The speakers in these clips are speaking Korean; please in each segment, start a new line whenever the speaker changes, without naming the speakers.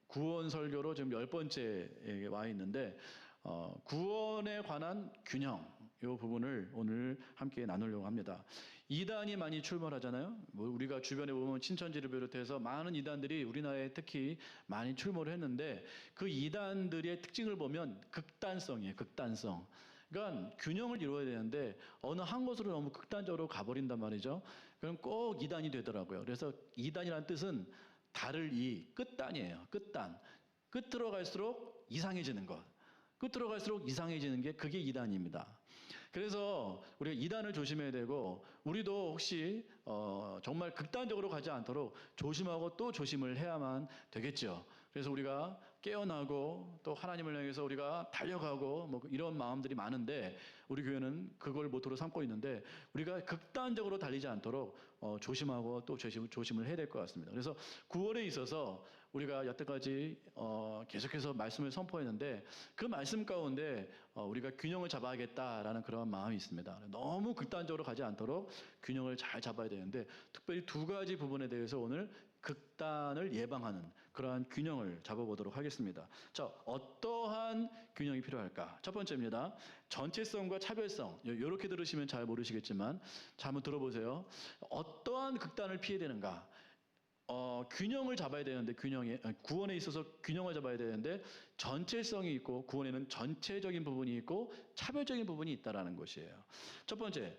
구원 설교로 지금 10번째에 와 있는데 구원에 관한 균형 이 부분을 오늘 함께 나누려고 합니다. 이단이 많이 출몰하잖아요. 우리가 주변에 보면 신천지를 비롯해서 많은 이단들이 우리나라에 특히 많이 출몰을 했는데 그 이단들의 특징을 보면 극단성이에요. 극단성. 그러니까 균형을 이루어야 되는데 어느 한 곳으로 너무 극단적으로 가버린단 말이죠. 그럼 꼭 이단이 되더라고요. 그래서 이단이라는 뜻은 달을 이 끝단이에요. 끝단. 끝으로 갈수록 이상해지는 것. 끝으로 갈수록 이상해지는 게 그게 이단입니다. 그래서 우리가 이단을 조심해야 되고 우리도 혹시 정말 극단적으로 가지 않도록 조심하고 또 조심을 해야만 되겠죠. 그래서 우리가 깨어나고 또 하나님을 향해서 우리가 달려가고 뭐 이런 마음들이 많은데 우리 교회는 그걸 모토로 삼고 있는데 우리가 극단적으로 달리지 않도록 조심하고 또 조심을 해야 될 것 같습니다. 그래서 구원에 있어서 우리가 여태까지 계속해서 말씀을 선포했는데 그 말씀 가운데 우리가 균형을 잡아야겠다라는 그런 마음이 있습니다. 너무 극단적으로 가지 않도록 균형을 잘 잡아야 되는데 특별히 두 가지 부분에 대해서 오늘 극단을 예방하는 그러한 균형을 잡아보도록 하겠습니다. 자, 어떠한 균형이 필요할까? 첫 번째입니다. 전체성과 차별성. 이렇게 들으시면 잘 모르시겠지만 자, 한번 들어보세요. 어떠한 극단을 피해야 되는가? 균형을 잡아야 되는데 구원에 있어서 균형을 잡아야 되는데 전체성이 있고 구원에는 전체적인 부분이 있고 차별적인 부분이 있다라는 것이에요. 첫 번째,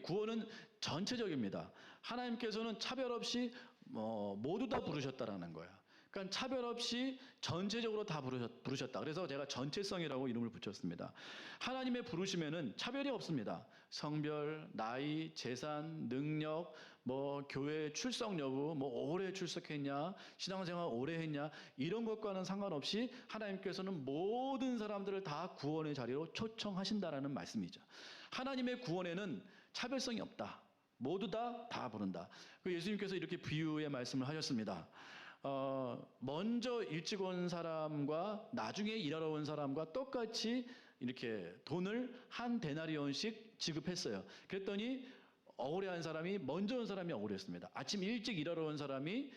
구원은 전체적입니다. 하나님께서는 차별 없이 모두 다 부르셨다라는 거야. 그러니까 차별 없이 전체적으로 다 부르셨다. 그래서 제가 전체성이라고 이름을 붙였습니다. 하나님의 부르심에는 차별이 없습니다. 성별, 나이, 재산, 능력, 교회 출석 여부, 오래 출석했냐, 신앙생활 오래 했냐, 이런 것과는 상관없이 하나님께서는 모든 사람들을 다 구원의 자리로 초청하신다라는 말씀이죠. 하나님의 구원에는 차별성이 없다. 모두 다 부른다. 예수님께서 이렇게 비유의 말씀을 하셨습니다. 먼저 일찍 온 사람과 나중에 일하러 온 사람과 똑같이 이렇게 돈을 한 데나리온씩 지급했어요. 그랬더니 억울해한 사람이 먼저 온 사람이 억울했습니다. 아침 일찍 일하러 온 사람이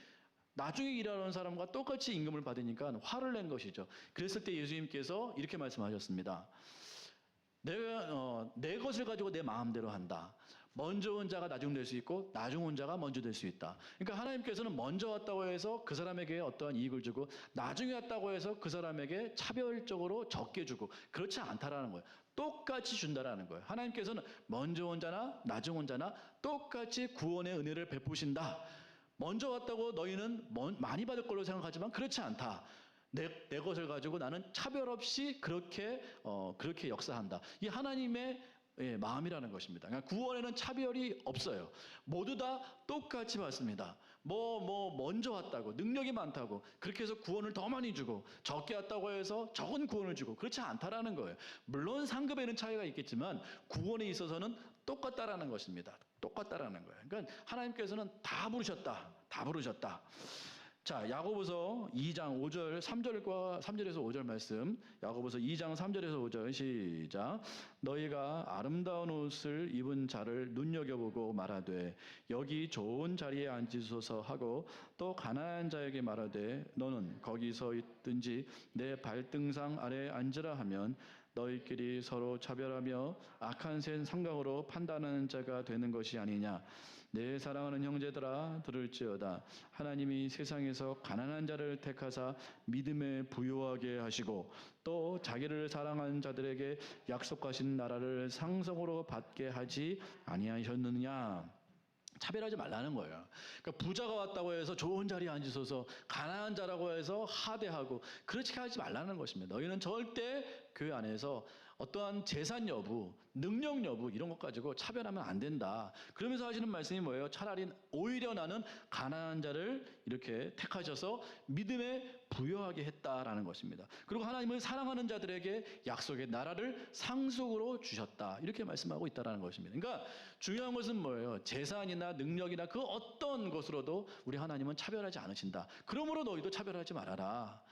나중에 일하러 온 사람과 똑같이 임금을 받으니까 화를 낸 것이죠. 그랬을 때 예수님께서 이렇게 말씀하셨습니다. 내가 내 것을 가지고 내 마음대로 한다. 먼저 온 자가 나중 될 수 있고 나중 온 자가 먼저 될 수 있다. 그러니까 하나님께서는 먼저 왔다고 해서 그 사람에게 어떠한 이익을 주고 나중에 왔다고 해서 그 사람에게 차별적으로 적게 주고 그렇지 않다라는 거예요. 똑같이 준다라는 거예요. 하나님께서는 먼저 온 자나 나중 온 자나 똑같이 구원의 은혜를 베푸신다. 먼저 왔다고 너희는 많이 받을 걸로 생각하지만 그렇지 않다. 내 것을 가지고 나는 차별 없이 그렇게 역사한다. 이 하나님의 마음이라는 것입니다. 그러니까 구원에는 차별이 없어요. 모두 다 똑같이 받습니다. 먼저 왔다고, 능력이 많다고, 그렇게 해서 구원을 더 많이 주고, 적게 왔다고 해서 적은 구원을 주고, 그렇지 않다라는 거예요. 물론 상급에는 차이가 있겠지만, 구원에 있어서는 똑같다라는 것입니다. 똑같다라는 거예요. 그러니까 하나님께서는 다 부르셨다. 자, 야고보서 2장 5절, 3절에서 5절 말씀. 야고보서 2장 3절에서 5절 시작. 너희가 아름다운 옷을 입은 자를 눈여겨보고 말하되 여기 좋은 자리에 앉으소서 하고 또 가난한 자에게 말하되 너는 거기 서 있든지 내 발등상 아래 앉으라 하면 너희끼리 서로 차별하며 악한 생각으로 판단하는 자가 되는 것이 아니냐. 내 사랑하는 형제들아 들을지어다. 하나님이 세상에서 가난한 자를 택하사 믿음에 부요하게 하시고 또 자기를 사랑하는 자들에게 약속하신 나라를 상속으로 받게 하지 아니하셨느냐. 차별하지 말라는 거예요. 그러니까 부자가 왔다고 해서 좋은 자리에 앉으셔서 가난한 자라고 해서 하대하고 그렇게 하지 말라는 것입니다. 너희는 절대 교회 안에서 어떠한 재산 여부, 능력 여부 이런 것 가지고 차별하면 안 된다. 그러면서 하시는 말씀이 뭐예요? 차라리 오히려 나는 가난한 자를 이렇게 택하셔서 믿음에 부여하게 했다라는 것입니다. 그리고 하나님을 사랑하는 자들에게 약속의 나라를 상속으로 주셨다. 이렇게 말씀하고 있다는 것입니다. 그러니까 중요한 것은 뭐예요? 재산이나 능력이나 그 어떤 것으로도 우리 하나님은 차별하지 않으신다. 그러므로 너희도 차별하지 말아라.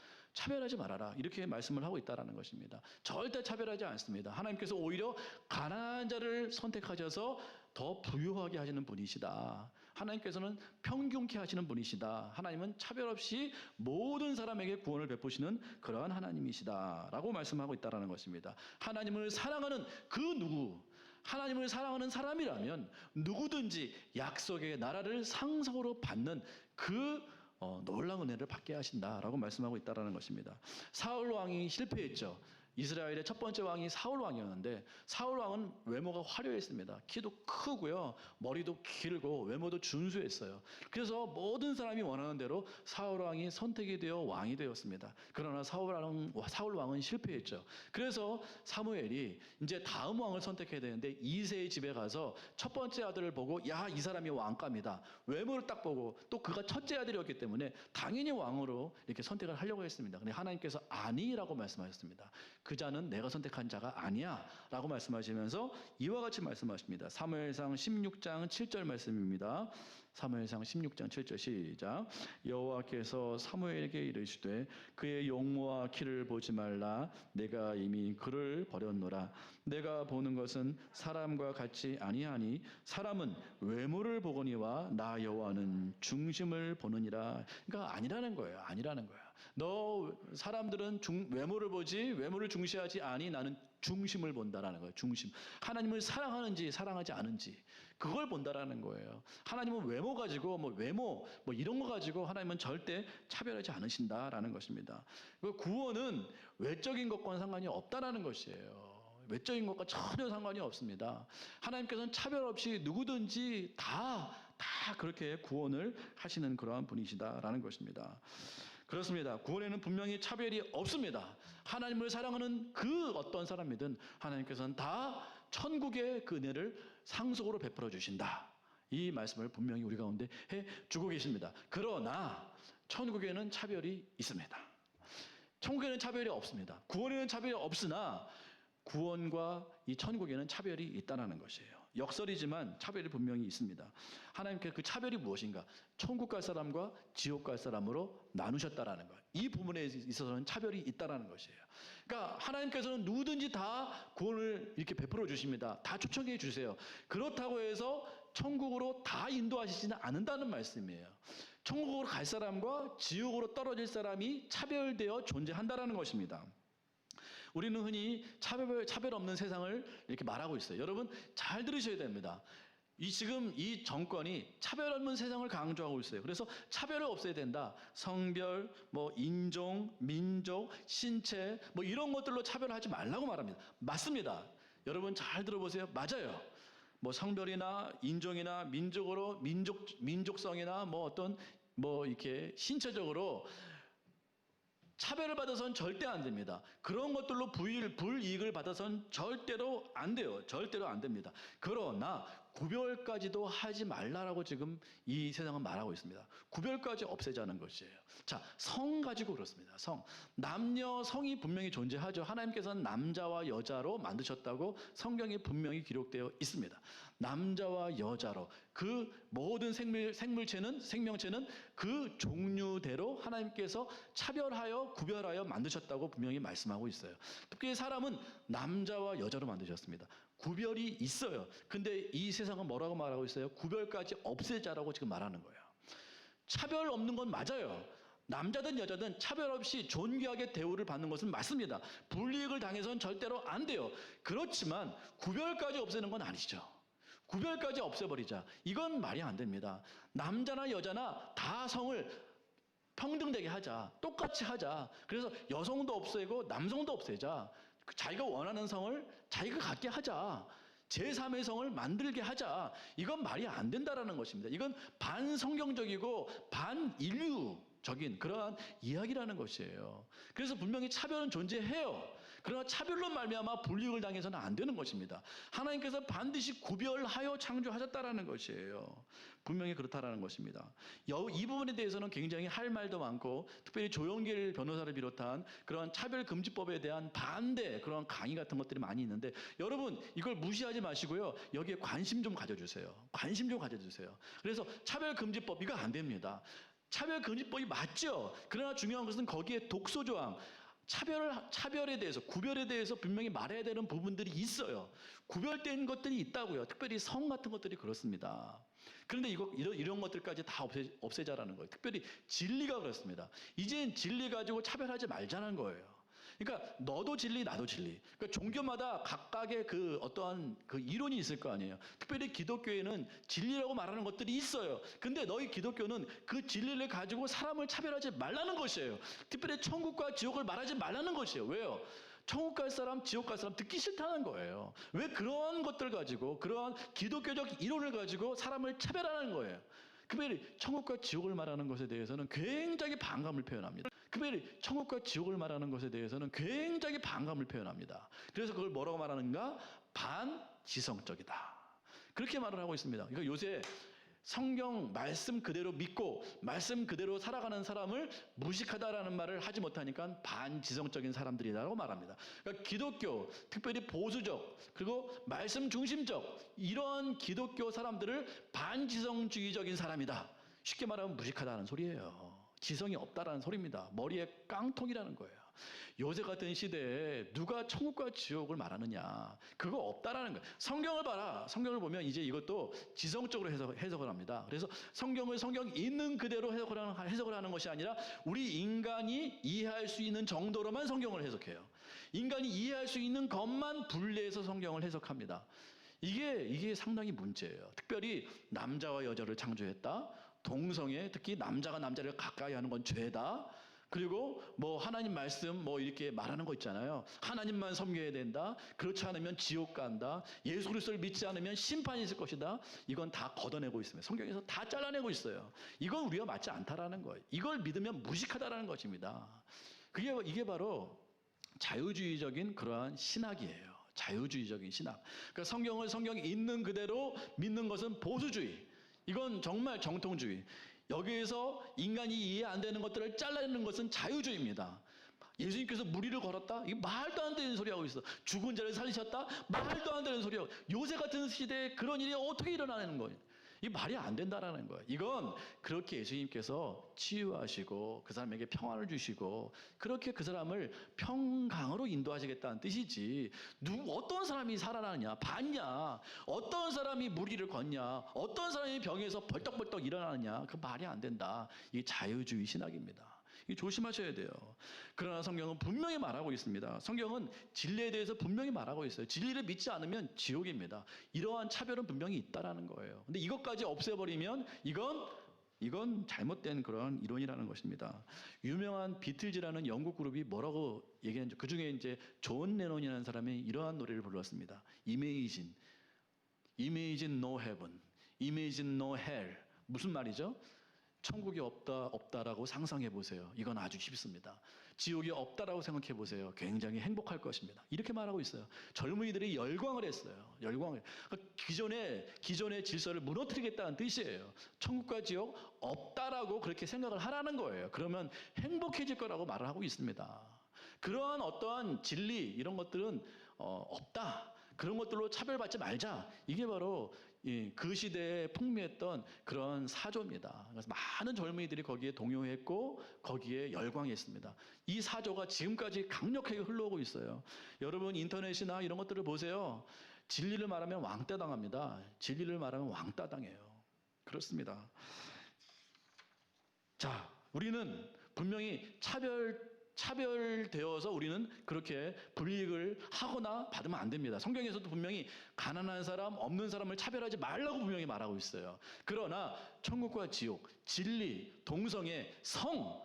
이렇게 말씀을 하고 있다는 것입니다. 절대 차별하지 않습니다. 하나님께서 오히려 가난한 자를 선택하셔서 더 부유하게 하시는 분이시다. 하나님께서는 평균케 하시는 분이시다. 하나님은 차별 없이 모든 사람에게 구원을 베푸시는 그러한 하나님이시다라고 말씀하고 있다라는 것입니다. 하나님을 사랑하는 그 누구, 하나님을 사랑하는 사람이라면 누구든지 약속의 나라를 상속으로 받는 그 놀라운 은혜를 받게 하신다라고 말씀하고 있다라는 것입니다. 사울 왕이 실패했죠. 이스라엘의 첫 번째 왕이 사울 왕이었는데 사울 왕은 외모가 화려했습니다. 키도 크고요, 머리도 길고 외모도 준수했어요. 그래서 모든 사람이 원하는 대로 사울 왕이 선택이 되어 왕이 되었습니다. 그러나 사울 왕은 실패했죠. 그래서 사무엘이 이제 다음 왕을 선택해야 되는데 이새의 집에 가서 첫 번째 아들을 보고 야, 이 사람이 왕감이다. 외모를 딱 보고 또 그가 첫째 아들이었기 때문에 당연히 왕으로 이렇게 선택을 하려고 했습니다. 근데 하나님께서 아니라고 말씀하셨습니다. 그 자는 내가 선택한 자가 아니야 라고 말씀하시면서 이와 같이 말씀하십니다. 사무엘상 16장 7절 말씀입니다. 사무엘상 16장 7절 시작. 여호와께서 사무엘에게 이르시되 그의 용모와 키를 보지 말라. 내가 이미 그를 버렸노라. 내가 보는 것은 사람과 같이 아니하니 사람은 외모를 보거니와 나 여호와는 중심을 보느니라. 그러니까 아니라는 거예요. 아니라는 거예요. 너 사람들은 외모를 보지 외모를 중시하지 아니 나는 중심을 본다라는 거예요. 중심. 하나님을 사랑하는지 사랑하지 않은지 그걸 본다라는 거예요. 하나님은 외모 가지고 외모 이런 거 가지고 하나님은 절대 차별하지 않으신다라는 것입니다. 구원은 외적인 것과는 상관이 없다라는 것이에요. 외적인 것과 전혀 상관이 없습니다. 하나님께서는 차별 없이 누구든지 다 그렇게 구원을 하시는 그러한 분이시다라는 것입니다. 그렇습니다. 구원에는 분명히 차별이 없습니다. 하나님을 사랑하는 그 어떤 사람이든 하나님께서는 다 천국의 그 은혜를 상속으로 베풀어 주신다. 이 말씀을 분명히 우리 가운데 해주고 계십니다. 그러나 천국에는 차별이 있습니다. 천국에는 차별이 없습니다. 구원에는 차별이 없으나 구원과 이 천국에는 차별이 있다는 것이에요. 역설이지만 차별이 분명히 있습니다. 하나님께서 그 차별이 무엇인가? 천국 갈 사람과 지옥 갈 사람으로 나누셨다라는 거예요. 이 부분에 있어서는 차별이 있다라는 것이에요. 그러니까 하나님께서는 누구든지 다 구원을 이렇게 베풀어 주십니다. 다 초청해 주세요. 그렇다고 해서 천국으로 다 인도하시지는 않는다는 말씀이에요. 천국으로 갈 사람과 지옥으로 떨어질 사람이 차별되어 존재한다라는 것입니다. 우리는 흔히 차별 없는 세상을 이렇게 말하고 있어요. 여러분 잘 들으셔야 됩니다. 지금 이 정권이 차별 없는 세상을 강조하고 있어요. 그래서 차별을 없애야 된다. 성별, 인종, 민족, 신체 이런 것들로 차별하지 말라고 말합니다. 맞습니다. 여러분 잘 들어보세요. 맞아요. 성별이나 인종이나 민족성이나 이렇게 신체적으로 차별을 받아서는 절대 안 됩니다. 그런 것들로 불이익을 받아서는 절대로 안 돼요. 절대로 안 됩니다. 그러나 구별까지도 하지 말라라고 지금 이 세상은 말하고 있습니다. 구별까지 없애자는 것이에요. 자, 성 가지고 그렇습니다. 성. 남녀 성이 분명히 존재하죠. 하나님께서는 남자와 여자로 만드셨다고 성경에 분명히 기록되어 있습니다. 남자와 여자로 그 모든 생명체는 그 종류대로 하나님께서 차별하여 구별하여 만드셨다고 분명히 말씀하고 있어요. 특히 사람은 남자와 여자로 만드셨습니다. 구별이 있어요. 근데 이 세상은 뭐라고 말하고 있어요? 구별까지 없애자라고 지금 말하는 거예요. 차별 없는 건 맞아요. 남자든 여자든 차별 없이 존귀하게 대우를 받는 것은 맞습니다. 불이익을 당해서는 절대로 안 돼요. 그렇지만 구별까지 없애는 건 아니죠. 구별까지 없애버리자. 이건 말이 안 됩니다. 남자나 여자나 다 성을 평등되게 하자. 똑같이 하자. 그래서 여성도 없애고 남성도 없애자. 자기가 원하는 성을 자기가 갖게 하자. 제3의 성을 만들게 하자. 이건 말이 안 된다라는 것입니다. 이건 반성경적이고 반인류적인 그러한 이야기라는 것이에요. 그래서 분명히 차별은 존재해요. 그러나 차별로 말미암아 불이익을 당해서는 안 되는 것입니다. 하나님께서 반드시 구별하여 창조하셨다라는 것이에요. 분명히 그렇다라는 것입니다. 이 부분에 대해서는 굉장히 할 말도 많고 특별히 조영길 변호사를 비롯한 그런 차별금지법에 대한 반대 그런 강의 같은 것들이 많이 있는데 여러분 이걸 무시하지 마시고요. 여기에 관심 좀 가져주세요. 관심 좀 가져주세요. 그래서 차별금지법 이거 안 됩니다. 차별금지법이 맞죠. 그러나 중요한 것은 거기에 독소조항 차별에 대해서 구별에 대해서 분명히 말해야 되는 부분들이 있어요. 구별된 것들이 있다고요. 특별히 성 같은 것들이 그렇습니다. 그런데 이런 것들까지 다 없애자라는 거예요. 특별히 진리가 그렇습니다. 이젠 진리 가지고 차별하지 말자는 거예요. 그러니까 너도 진리, 나도 진리. 그러니까 종교마다 각각의 그 어떠한 그 이론이 있을 거 아니에요. 특별히 기독교에는 진리라고 말하는 것들이 있어요. 근데 너희 기독교는 그 진리를 가지고 사람을 차별하지 말라는 것이에요. 특별히 천국과 지옥을 말하지 말라는 것이에요. 왜요? 천국 갈 사람, 지옥 갈 사람 듣기 싫다는 거예요. 왜 그러한 것들 가지고, 그러한 기독교적 이론을 가지고 사람을 차별하는 거예요. 특별히 천국과 지옥을 말하는 것에 대해서는 굉장히 반감을 표현합니다. 특별히 천국과 지옥을 말하는 것에 대해서는 굉장히 반감을 표현합니다. 그래서 그걸 뭐라고 말하는가? 반지성적이다. 그렇게 말을 하고 있습니다. 그러니까 요새 성경 말씀 그대로 믿고 말씀 그대로 살아가는 사람을 무식하다라는 말을 하지 못하니까 반지성적인 사람들이라고 말합니다. 그러니까 기독교, 특별히 보수적, 그리고 말씀 중심적 이런 기독교 사람들을 반지성주의적인 사람이다. 쉽게 말하면 무식하다는 소리예요. 지성이 없다라는 소리입니다. 머리에 깡통이라는 거예요. 요새 같은 시대에 누가 천국과 지옥을 말하느냐. 그거 없다라는 거예요. 성경을 봐라. 성경을 보면 이제 이것도 지성적으로 해석을 합니다. 그래서 성경을 성경 있는 그대로 해석을 하는 것이 아니라 우리 인간이 이해할 수 있는 정도로만 성경을 해석해요. 인간이 이해할 수 있는 것만 분리해서 성경을 해석합니다. 이게 상당히 문제예요. 특별히 남자와 여자를 창조했다. 동성애, 특히 남자가 남자를 가까이 하는 건 죄다. 그리고 뭐 하나님 말씀 뭐 이렇게 말하는 거 있잖아요. 하나님만 섬겨야 된다. 그렇지 않으면 지옥 간다. 예수 그리스도를 믿지 않으면 심판이 있을 것이다. 이건 다 걷어내고 있습니다. 성경에서 다 잘라내고 있어요. 이건 우리가 맞지 않다라는 거예요. 이걸 믿으면 무식하다라는 것입니다. 이게 바로 자유주의적인 그러한 신학이에요. 자유주의적인 신학. 그러니까 성경을 성경 있는 그대로 믿는 것은 보수주의. 이건 정말 정통주의. 여기에서 인간이 이해 안 되는 것들을 잘라내는 것은 자유주의입니다. 예수님께서 무리를 걸었다? 이게 말도 안 되는 소리 하고 있어. 죽은 자를 살리셨다? 말도 안 되는 소리 하고. 요새 같은 시대에 그런 일이 어떻게 일어나는 거예요? 이게 말이 안 된다라는 거예요. 이건 그렇게 예수님께서 치유하시고 그 사람에게 평안을 주시고 그렇게 그 사람을 평강으로 인도하시겠다는 뜻이지. 어떤 사람이 살아나느냐? 봤냐? 어떤 사람이 무리를 걷냐? 어떤 사람이 병에서 벌떡벌떡 일어나느냐? 그 말이 안 된다. 이게 자유주의 신학입니다. 이 조심하셔야 돼요. 그러나 성경은 분명히 말하고 있습니다. 성경은 진리에 대해서 분명히 말하고 있어요. 진리를 믿지 않으면 지옥입니다. 이러한 차별은 분명히 있다라는 거예요. 근데 이것까지 없애버리면 이건 잘못된 그런 이론이라는 것입니다. 유명한 비틀즈라는 영국 그룹이 뭐라고 얘기하는지, 그 중에 이제 존 레논이라는 사람이 이러한 노래를 불렀습니다. Imagine no heaven, Imagine no hell. 무슨 말이죠? 천국이 없다라고 상상해 보세요. 이건 아주 쉽습니다. 지옥이 없다라고 생각해 보세요. 굉장히 행복할 것입니다. 이렇게 말하고 있어요. 젊은이들이 열광을 했어요. 열광을. 그러니까 기존의 질서를 무너뜨리겠다는 뜻이에요. 천국과 지옥 없다라고 그렇게 생각을 하라는 거예요. 그러면 행복해질 거라고 말을 하고 있습니다. 그러한 어떠한 진리 이런 것들은 없다. 그런 것들로 차별받지 말자. 이게 바로 그 시대에 풍미했던 그런 사조입니다. 그래서 많은 젊은이들이 거기에 동요했고 거기에 열광했습니다. 이 사조가 지금까지 강력하게 흘러오고 있어요. 여러분 인터넷이나 이런 것들을 보세요. 진리를 말하면 왕따 당합니다. 진리를 말하면 왕따 당해요. 그렇습니다. 자, 우리는 분명히 차별되어서 우리는 그렇게 불이익을 하거나 받으면 안 됩니다. 성경에서도 분명히 가난한 사람, 없는 사람을 차별하지 말라고 분명히 말하고 있어요. 그러나 천국과 지옥, 진리, 동성애, 성,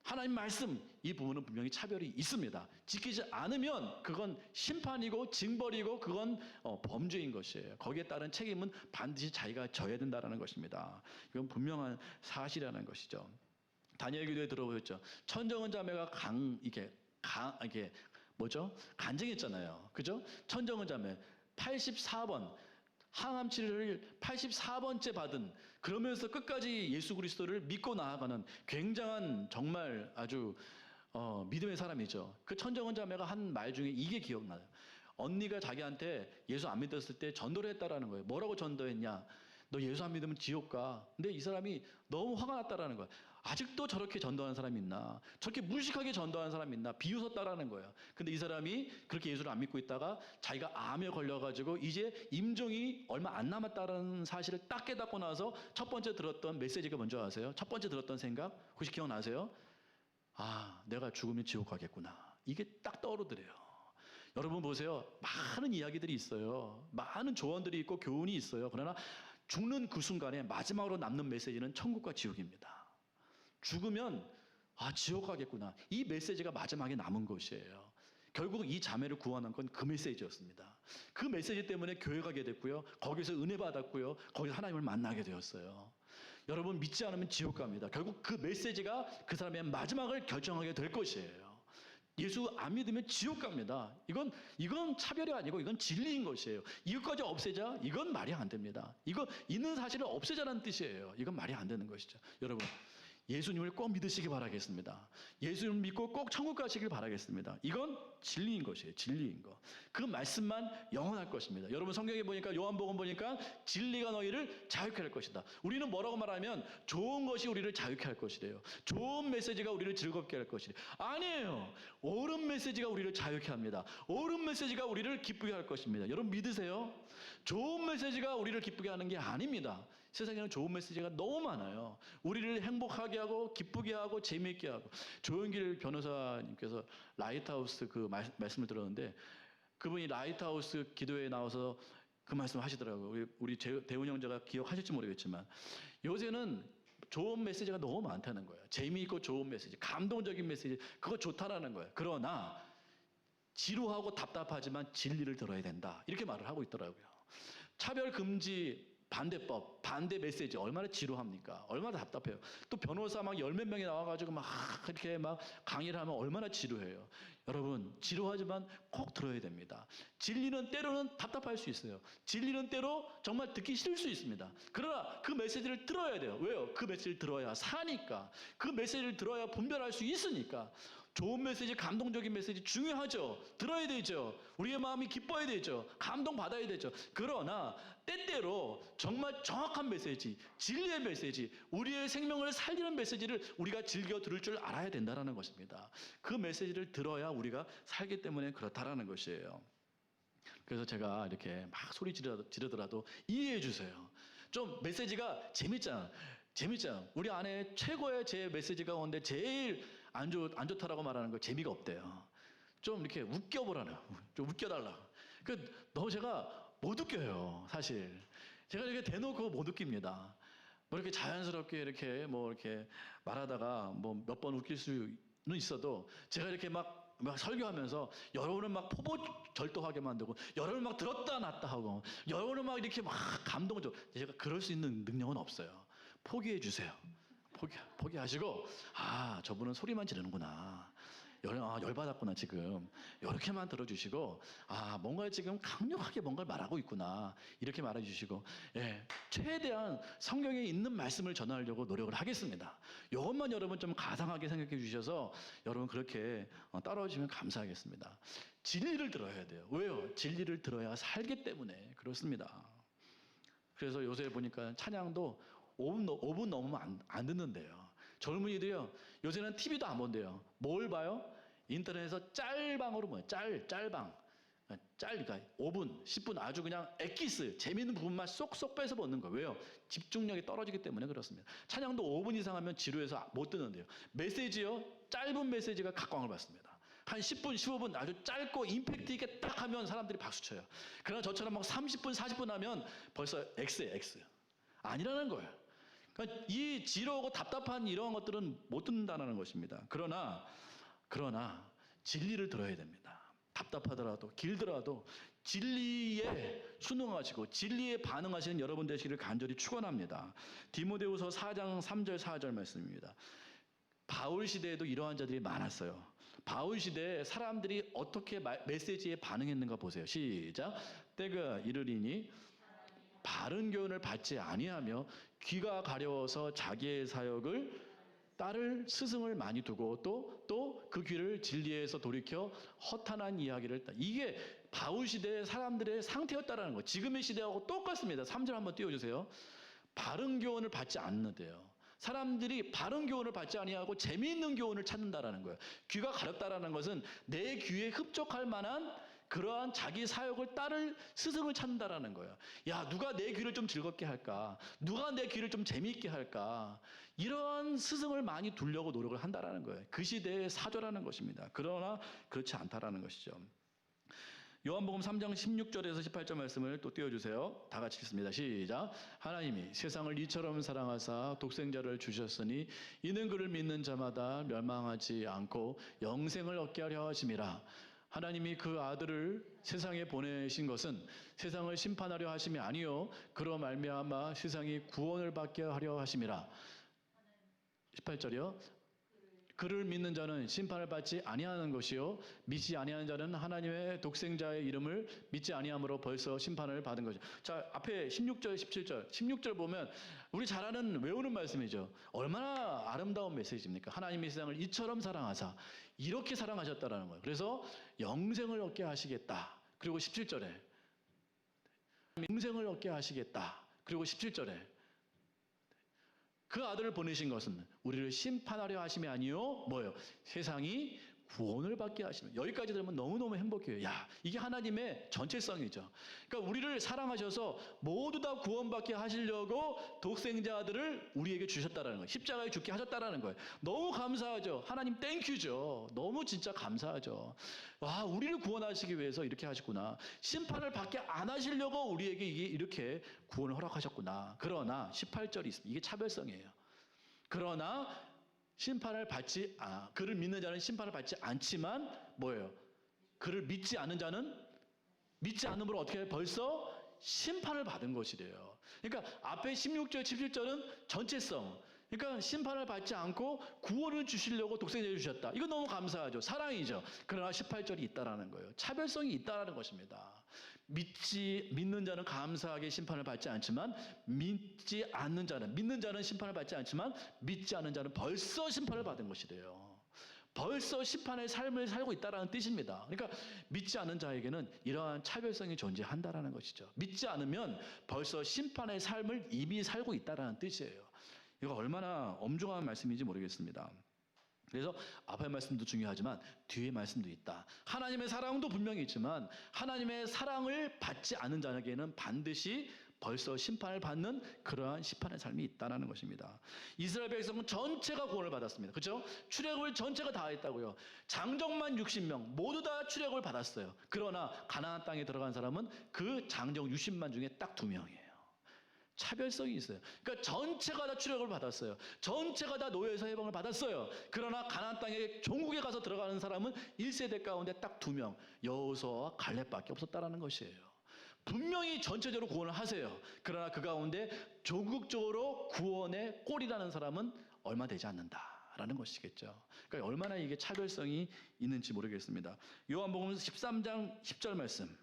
하나님 말씀 이 부분은 분명히 차별이 있습니다. 지키지 않으면 그건 심판이고 징벌이고 그건 범죄인 것이에요. 거기에 따른 책임은 반드시 자기가 져야 된다는 것입니다. 이건 분명한 사실이라는 것이죠. 다니엘 기도에 들어보셨죠? 천정은 자매가 간증했잖아요. 그죠? 천정은 자매 84번 항암 치료를 84번째 받은, 그러면서 끝까지 예수 그리스도를 믿고 나아가는 굉장한 정말 아주 믿음의 사람이죠. 그 천정은 자매가 한 말 중에 이게 기억나요. 언니가 자기한테 예수 안 믿었을 때 전도를 했다라는 거예요. 뭐라고 전도했냐? 너 예수 안 믿으면 지옥 가. 근데 이 사람이 너무 화가 났다라는 거야. 아직도 저렇게 전도하는 사람이 있나? 저렇게 무식하게 전도하는 사람이 있나? 비웃었다라는 거예요. 근데 이 사람이 그렇게 예수를 안 믿고 있다가 자기가 암에 걸려가지고 이제 임종이 얼마 안 남았다는 사실을 딱 깨닫고 나서 첫 번째 들었던 메시지가 뭔지 아세요? 첫 번째 들었던 생각 혹시 기억나세요? 아, 내가 죽으면 지옥 가겠구나. 이게 딱 떠오르더래요. 여러분 보세요. 많은 이야기들이 있어요. 많은 조언들이 있고 교훈이 있어요. 그러나 죽는 그 순간에 마지막으로 남는 메시지는 천국과 지옥입니다. 죽으면 지옥 가겠구나. 이 메시지가 마지막에 남은 것이에요. 결국 이 자매를 구원한 건 그 메시지였습니다. 그 메시지 때문에 교회 가게 됐고요. 거기서 은혜 받았고요. 거기서 하나님을 만나게 되었어요. 여러분 믿지 않으면 지옥 갑니다. 결국 그 메시지가 그 사람의 마지막을 결정하게 될 것이에요. 예수 안 믿으면 지옥 갑니다. 이건 차별이 아니고 이건 진리인 것이에요. 이것까지 없애자? 이건 말이 안 됩니다. 이거 있는 사실을 없애자는 뜻이에요. 이건 말이 안 되는 것이죠. 여러분 예수님을 꼭 믿으시기 바라겠습니다. 예수님을 믿고 꼭 천국 가시길 바라겠습니다. 이건 진리인 것이에요. 진리인 거. 그 말씀만 영원할 것입니다. 여러분 성경에 보니까 요한복음 보니까 진리가 너희를 자유케 할 것이다. 우리는 뭐라고 말하면 좋은 것이 우리를 자유케 할 것이래요. 좋은 메시지가 우리를 즐겁게 할 것이래요. 아니에요. 옳은 메시지가 우리를 자유케 합니다. 옳은 메시지가 우리를 기쁘게 할 것입니다. 여러분 믿으세요? 좋은 메시지가 우리를 기쁘게 하는 게 아닙니다. 세상에는 좋은 메시지가 너무 많아요. 우리를 행복하게 하고 기쁘게 하고 재미있게 하고. 조영길 변호사님께서 라이트하우스 그 말씀을 들었는데 그분이 라이트하우스 기도회에 나와서 그 말씀을 하시더라고요. 우리 대훈 형제가 기억하실지 모르겠지만 요새는 좋은 메시지가 너무 많다는 거예요. 재미있고 좋은 메시지, 감동적인 메시지, 그거 좋다라는 거예요. 그러나 지루하고 답답하지만 진리를 들어야 된다. 이렇게 말을 하고 있더라고요. 차별금지 반대법, 반대 메시지 얼마나 지루합니까? 얼마나 답답해요. 또 변호사 막 열 몇 명이 나와가지고 막 이렇게 막 강의를 하면 얼마나 지루해요. 여러분 지루하지만 꼭 들어야 됩니다. 진리는 때로는 답답할 수 있어요. 진리는 때로 정말 듣기 싫을 수 있습니다. 그러나 그 메시지를 들어야 돼요. 왜요? 그 메시지를 들어야 사니까. 그 메시지를 들어야 분별할 수 있으니까. 좋은 메시지, 감동적인 메시지 중요하죠. 들어야 되죠. 우리의 마음이 기뻐야 되죠. 감동받아야 되죠. 그러나 때때로 정말 정확한 메시지, 진리의 메시지, 우리의 생명을 살리는 메시지를 우리가 즐겨 들을 줄 알아야 된다는 것입니다. 그 메시지를 들어야 우리가 살기 때문에 그렇다라는 것이에요. 그래서 제가 이렇게 막 소리 지르더라도 이해해 주세요. 좀 메시지가 재밌잖아. 우리 안에 최고의 제 메시지 가운데 제일 안 좋다라고 말하는 거 재미가 없대요. 좀 이렇게 웃겨보라는, 좀 웃겨달라. 너무 제가 못 웃겨요, 사실. 제가 이렇게 대놓고 못 웃깁니다. 뭐 이렇게 자연스럽게 이렇게 말하다가 뭐 몇 번 웃길 수는 있어도 제가 이렇게 막 설교하면서 여러분을 막 포보절도하게 만들고 여러분을 막 들었다 놨다 하고 여러분을 막 이렇게 막 감동을 줘. 제가 그럴 수 있는 능력은 없어요. 포기해 주세요. 포기하시고 저분은 소리만 지르는구나. 열받았구나 지금. 이렇게만 들어주시고 뭔가 지금 강력하게 뭔가를 말하고 있구나. 이렇게 말해주시고 최대한 성경에 있는 말씀을 전하려고 노력을 하겠습니다. 이것만 여러분 좀 가상하게 생각해 주셔서 여러분 그렇게 따라오시면 감사하겠습니다. 진리를 들어야 돼요. 왜요? 진리를 들어야 살기 때문에 그렇습니다. 그래서 요새 보니까 찬양도 5분 넘으면 안 듣는데요. 젊은이들이요. 요새는 TV도 안 본대요. 뭘 봐요? 인터넷에서 짤방으로 뭐예요? 짤방. 그러니까 5분, 10분 아주 그냥 엑기스, 재미있는 부분만 쏙쏙 뺏어 보는 거예요. 왜요? 집중력이 떨어지기 때문에 그렇습니다. 찬양도 5분 이상 하면 지루해서 못 듣는데요. 메시지요? 짧은 메시지가 각광을 받습니다. 한 10분, 15분 아주 짧고 임팩트 있게 딱 하면 사람들이 박수 쳐요. 그러나 저처럼 막 30분, 40분 하면 벌써 X예요, X. 아니라는 거예요. 그러니까 이 지루하고 답답한 이러한 것들은 못 듣는다는 것입니다. 그러나 진리를 들어야 됩니다. 답답하더라도 길더라도 진리에 순응하시고 진리에 반응하시는 여러분 되시기를 간절히 축원합니다. 디모데후서 4장 3절 4절 말씀입니다. 바울 시대에도 이러한 자들이 많았어요. 바울 시대에 사람들이 어떻게 메시지에 반응했는가 보세요. 시작. 때가 이르리니 바른 교훈을 받지 아니하며 귀가 가려워서 자기의 사역을 따를 스승을 많이 두고 또 그 귀를 진리에서 돌이켜 허탄한 이야기를 이게 바울 시대의 사람들의 상태였다라는 거. 지금의 시대하고 똑같습니다. 3절 한번 띄워주세요. 바른 교훈을 받지 않는데요. 사람들이 바른 교훈을 받지 아니하고 재미있는 교훈을 찾는다라는 거예요. 귀가 가렵다라는 것은 내 귀에 흡족할 만한 그러한 자기 사역을 따를 스승을 찾는다라는 거예요. 야, 누가 내 귀를 좀 즐겁게 할까? 누가 내 귀를 좀 재미있게 할까? 이런 스승을 많이 두려고 노력을 한다라는 거예요. 그 시대의 사조라는 것입니다. 그러나 그렇지 않다라는 것이죠. 요한복음 3장 16절에서 18절 말씀을 또 띄워주세요. 다 같이 읽습니다. 시작. 하나님이 세상을 이처럼 사랑하사 독생자를 주셨으니 이는 그를 믿는 자마다 멸망하지 않고 영생을 얻게 하려 하심이라. 하나님이 그 아들을 세상에 보내신 것은 세상을 심판하려 하심이 아니요 그로 말미암아 세상이 구원을 받게 하려 하심이라. 18절이요. 그를 믿는 자는 심판을 받지 아니하는 것이요 믿지 아니하는 자는 하나님의 독생자의 이름을 믿지 아니함으로 벌써 심판을 받은 것이죠. 자, 앞에 16절, 17절. 16절 보면 우리 잘 아는 외우는 말씀이죠. 얼마나 아름다운 메시지입니까? 하나님이 세상을 이처럼 사랑하사 이렇게 사랑하셨다라는 거예요. 그래서 영생을 얻게 하시겠다. 그리고 17절에 영생을 얻게 하시겠다. 그리고 17절에 그 아들을 보내신 것은 우리를 심판하려 하심이 아니요 뭐예요? 세상이 구원을 받게 하시는. 여기까지 들으면 너무너무 행복해요. 야, 이게 하나님의 전체성이죠. 그러니까 우리를 사랑하셔서 모두 다 구원받게 하시려고 독생자들을 우리에게 주셨다라는 거예요. 십자가에 죽게 하셨다라는 거예요. 너무 감사하죠. 하나님 땡큐죠. 너무 진짜 감사하죠. 와, 우리를 구원하시기 위해서 이렇게 하셨구나. 심판을 받게 안 하시려고 우리에게 이렇게 구원을 허락하셨구나. 그러나 18절이 있습니다. 이게 차별성이에요. 그러나 심판을 받지 그를 믿는 자는 심판을 받지 않지만 뭐예요? 그를 믿지 않는 자는 믿지 않음으로 어떻게 해요? 벌써 심판을 받은 것이래요. 그러니까 앞에 16절, 17절은 전체성. 그러니까 심판을 받지 않고 구원을 주시려고 독생자를 주셨다. 이건 너무 감사하죠. 사랑이죠. 그러나 18절이 있다라는 거예요. 차별성이 있다라는 것입니다. 믿는 자는 감사하게 심판을 받지 않지만 믿는 자는 심판을 받지 않지만 믿지 않는 자는 벌써 심판을 받은 것이래요. 벌써 심판의 삶을 살고 있다라는 뜻입니다. 그러니까 믿지 않는 자에게는 이러한 차별성이 존재한다라는 것이죠. 믿지 않으면 벌써 심판의 삶을 이미 살고 있다라는 뜻이에요. 이거 얼마나 엄중한 말씀인지 모르겠습니다. 그래서 앞의 말씀도 중요하지만 뒤의 말씀도 있다. 하나님의 사랑도 분명히 있지만 하나님의 사랑을 받지 않은 자에게는 반드시 벌써 심판을 받는 그러한 심판의 삶이 있다는 것입니다. 이스라엘 백성은 전체가 구원을 받았습니다. 그렇죠? 출애굽을 전체가 다 했다고요. 장정만 60명 모두 다 출애굽을 받았어요. 그러나 가나안 땅에 들어간 사람은 그 장정 60만 중에 딱 2명이에요. 차별성이 있어요. 그러니까 전체가 다 출애굽을 받았어요. 전체가 다 노예에서 해방을 받았어요. 그러나 가나안 땅에 종국에 가서 들어가는 사람은 1세대 가운데 딱 2명, 여호수아와 갈렙밖에 없었다라는 것이에요. 분명히 전체적으로 구원을 하세요. 그러나 그 가운데 조국적으로 구원의 꼴이라는 사람은 얼마 되지 않는다라는 것이겠죠. 그러니까 얼마나 이게 차별성이 있는지 모르겠습니다. 요한복음 13장 10절 말씀.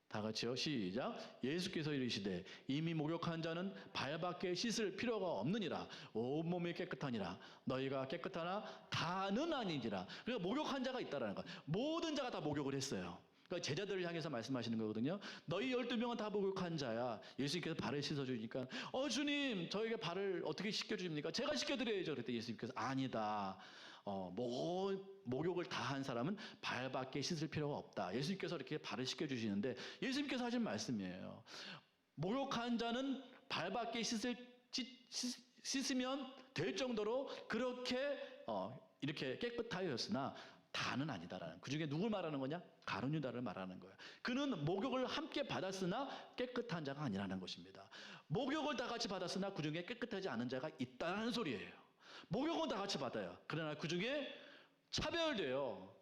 다 같이요. 시작. 예수께서 이르시되 이미 목욕한 자는 발밖에 씻을 필요가 없느니라. 온몸이 깨끗하니라. 너희가 깨끗하나 다는 아니니라. 그러니까 목욕한 자가 있다라는 거예요. 모든 자가 다 목욕을 했어요. 그러니까 제자들을 향해서 말씀하시는 거거든요. 너희 12명은 다 목욕한 자야. 예수님께서 발을 씻어주니까 주님 저에게 발을 어떻게 씻겨주십니까? 제가 씻겨드려야죠. 그랬더니 예수님께서 아니다. 목욕을 다 한 사람은 발밖에 씻을 필요가 없다. 예수님께서 이렇게 발을 씻겨주시는데 예수님께서 하신 말씀이에요. 목욕한 자는 발밖에 씻으면 될 정도로 그렇게 이렇게 깨끗하였으나 다는 아니다라는. 그 중에 누굴 말하는 거냐? 가룟 유다를 말하는 거예요. 그는 목욕을 함께 받았으나 깨끗한 자가 아니라는 것입니다. 목욕을 다 같이 받았으나 그 중에 깨끗하지 않은 자가 있다는 소리예요. 목욕은 다 같이 받아요. 그러나 그 중에 차별되어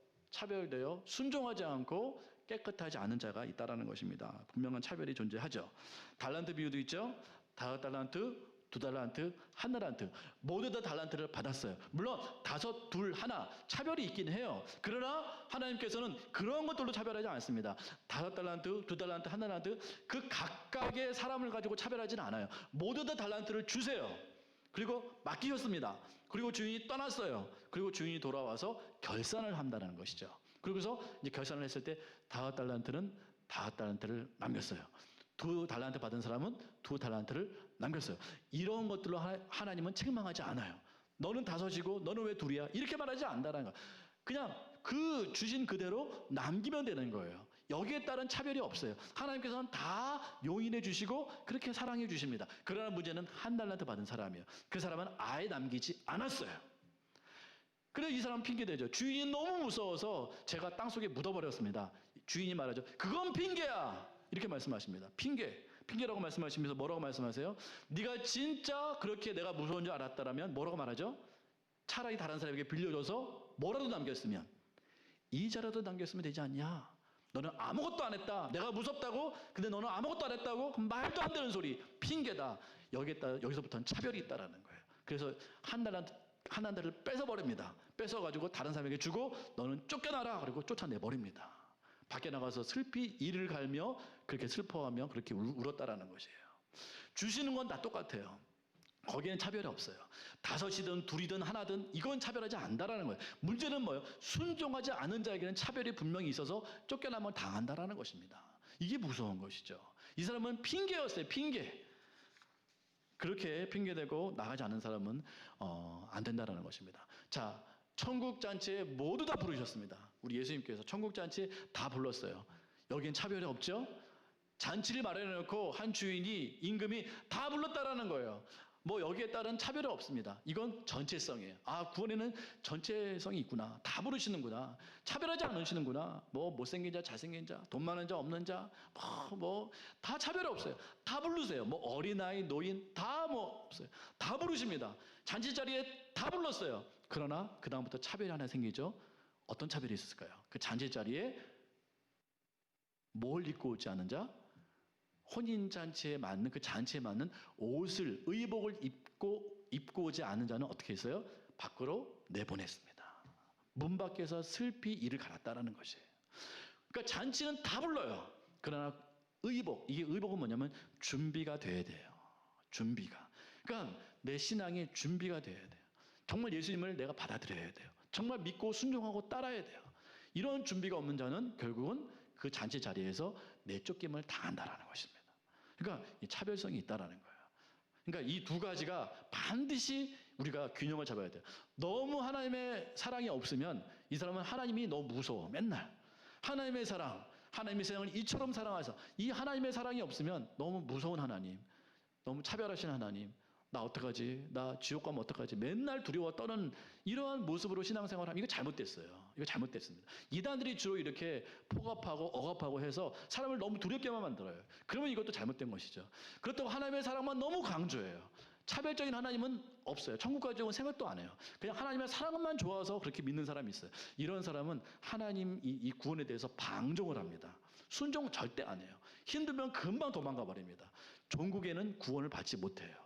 순종하지 않고 깨끗하지 않은 자가 있다는 것입니다. 분명한 차별이 존재하죠. 달란트 비유도 있죠. 5달란트, 2달란트, 1달란트 모두 다 달란트를 받았어요. 물론 5, 2, 1 차별이 있긴 해요. 그러나 하나님께서는 그런 것들로 차별하지 않습니다. 5달란트, 2달란트, 1달란트 그 각각의 사람을 가지고 차별하지는 않아요. 모두 다 달란트를 주세요. 그리고 맡기셨습니다. 그리고 주인이 떠났어요. 그리고 주인이 돌아와서 결산을 한다는 것이죠. 그러고서 이제 결산을 했을 때 5달란트는 5달란트를 남겼어요. 2달란트 받은 사람은 2달란트를 남겼어요. 이런 것들로 하나님은 책망하지 않아요. 너는 다섯이고 너는 왜 둘이야? 이렇게 말하지 않는다는 거예요. 그냥 그 주신 그대로 남기면 되는 거예요. 여기에 따른 차별이 없어요. 하나님께서는 다 용인해 주시고 그렇게 사랑해 주십니다. 그러나 문제는 한 달란트 받은 사람이에요. 그 사람은 아예 남기지 않았어요. 그래서 이 사람은 핑계대죠. 주인이 너무 무서워서 제가 땅속에 묻어버렸습니다. 주인이 말하죠. 그건 핑계야. 이렇게 말씀하십니다. 핑계라고 말씀하시면서 뭐라고 말씀하세요? 네가 진짜 그렇게 내가 무서운 줄 알았다라면 뭐라고 말하죠? 차라리 다른 사람에게 빌려줘서 뭐라도 남겼으면, 이자라도 남겼으면 되지 않냐? 너는 아무것도 안 했다. 내가 무섭다고? 근데 너는 아무것도 안 했다고? 그럼 말도 안 되는 소리. 핑계다. 여기서부터는 차별이 있다라는 거예요. 그래서 한 달을 뺏어버립니다. 뺏어가지고 다른 사람에게 주고 너는 쫓겨나라. 그리고 쫓아내버립니다. 밖에 나가서 슬피 이를 갈며 그렇게 슬퍼하며 그렇게 울었다라는 것이에요. 주시는 건 다 똑같아요. 거기에는 차별이 없어요. 다섯이든 둘이든 하나든 이건 차별하지 않는다라는 거예요. 문제는 뭐예요? 순종하지 않은 자에게는 차별이 분명히 있어서 쫓겨나면 당한다라는 것입니다. 이게 무서운 것이죠. 이 사람은 핑계였어요. 핑계. 그렇게 핑계대고 나가지 않은 사람은 안 된다라는 것입니다. 자, 천국잔치에 모두 다 부르셨습니다. 우리 예수님께서 천국잔치에 다 불렀어요. 여기엔 차별이 없죠? 잔치를 마련해놓고 한 주인이 임금이 다 불렀다라는 거예요. 뭐 여기에 따른 차별이 없습니다. 이건 전체성이에요. 아, 구원에는 전체성이 있구나. 다 부르시는구나. 차별하지 않으시는구나. 뭐 못생긴 자, 잘생긴 자, 돈 많은 자, 없는 자, 다 차별이 없어요. 다 부르세요. 뭐 어린아이, 노인 다 뭐 없어요. 다 부르십니다. 잔치 자리에 다 불렀어요. 그러나 그 다음부터 차별이 하나 생기죠. 어떤 차별이 있을까요? 그 잔치 자리에 뭘 입고 오지 않은 자? 혼인잔치에 맞는, 그 잔치에 맞는 옷을, 의복을 입고 오지 않은 자는 어떻게 했어요? 밖으로 내보냈습니다. 문 밖에서 슬피 이를 갈았다라는 것이에요. 그러니까 잔치는 다 불러요. 그러나 이게 의복은 뭐냐면 준비가 돼야 돼요. 준비가. 그러니까 내 신앙이 준비가 돼야 돼요. 정말 예수님을 내가 받아들여야 돼요. 정말 믿고 순종하고 따라야 돼요. 이런 준비가 없는 자는 결국은 그 잔치 자리에서 내쫓김을 당한다라는 것입니다. 그러니까 이 차별성이 있다라는 거예요. 그러니까 이 두 가지가 반드시 우리가 균형을 잡아야 돼요. 너무 하나님의 사랑이 없으면 이 사람은 하나님이 너무 무서워. 맨날 하나님의 사랑, 하나님의 세상을 이처럼 사랑하셔서 이 하나님의 사랑이 없으면 너무 무서운 하나님, 너무 차별하신 하나님, 나 어떡하지? 나 지옥 가면 어떡하지? 맨날 두려워 떠는 이러한 모습으로 신앙생활하면 이거 잘못됐어요. 이거 잘못됐습니다. 이단들이 주로 이렇게 폭압하고 억압하고 해서 사람을 너무 두렵게만 만들어요. 그러면 이것도 잘못된 것이죠. 그렇다고 하나님의 사랑만 너무 강조해요. 차별적인 하나님은 없어요. 천국 가족은 생각도 안 해요. 그냥 하나님의 사랑만 좋아서 그렇게 믿는 사람이 있어요. 이런 사람은 하나님 이 구원에 대해서 방종을 합니다. 순종 절대 안 해요. 힘들면 금방 도망가 버립니다. 종국에는 구원을 받지 못해요.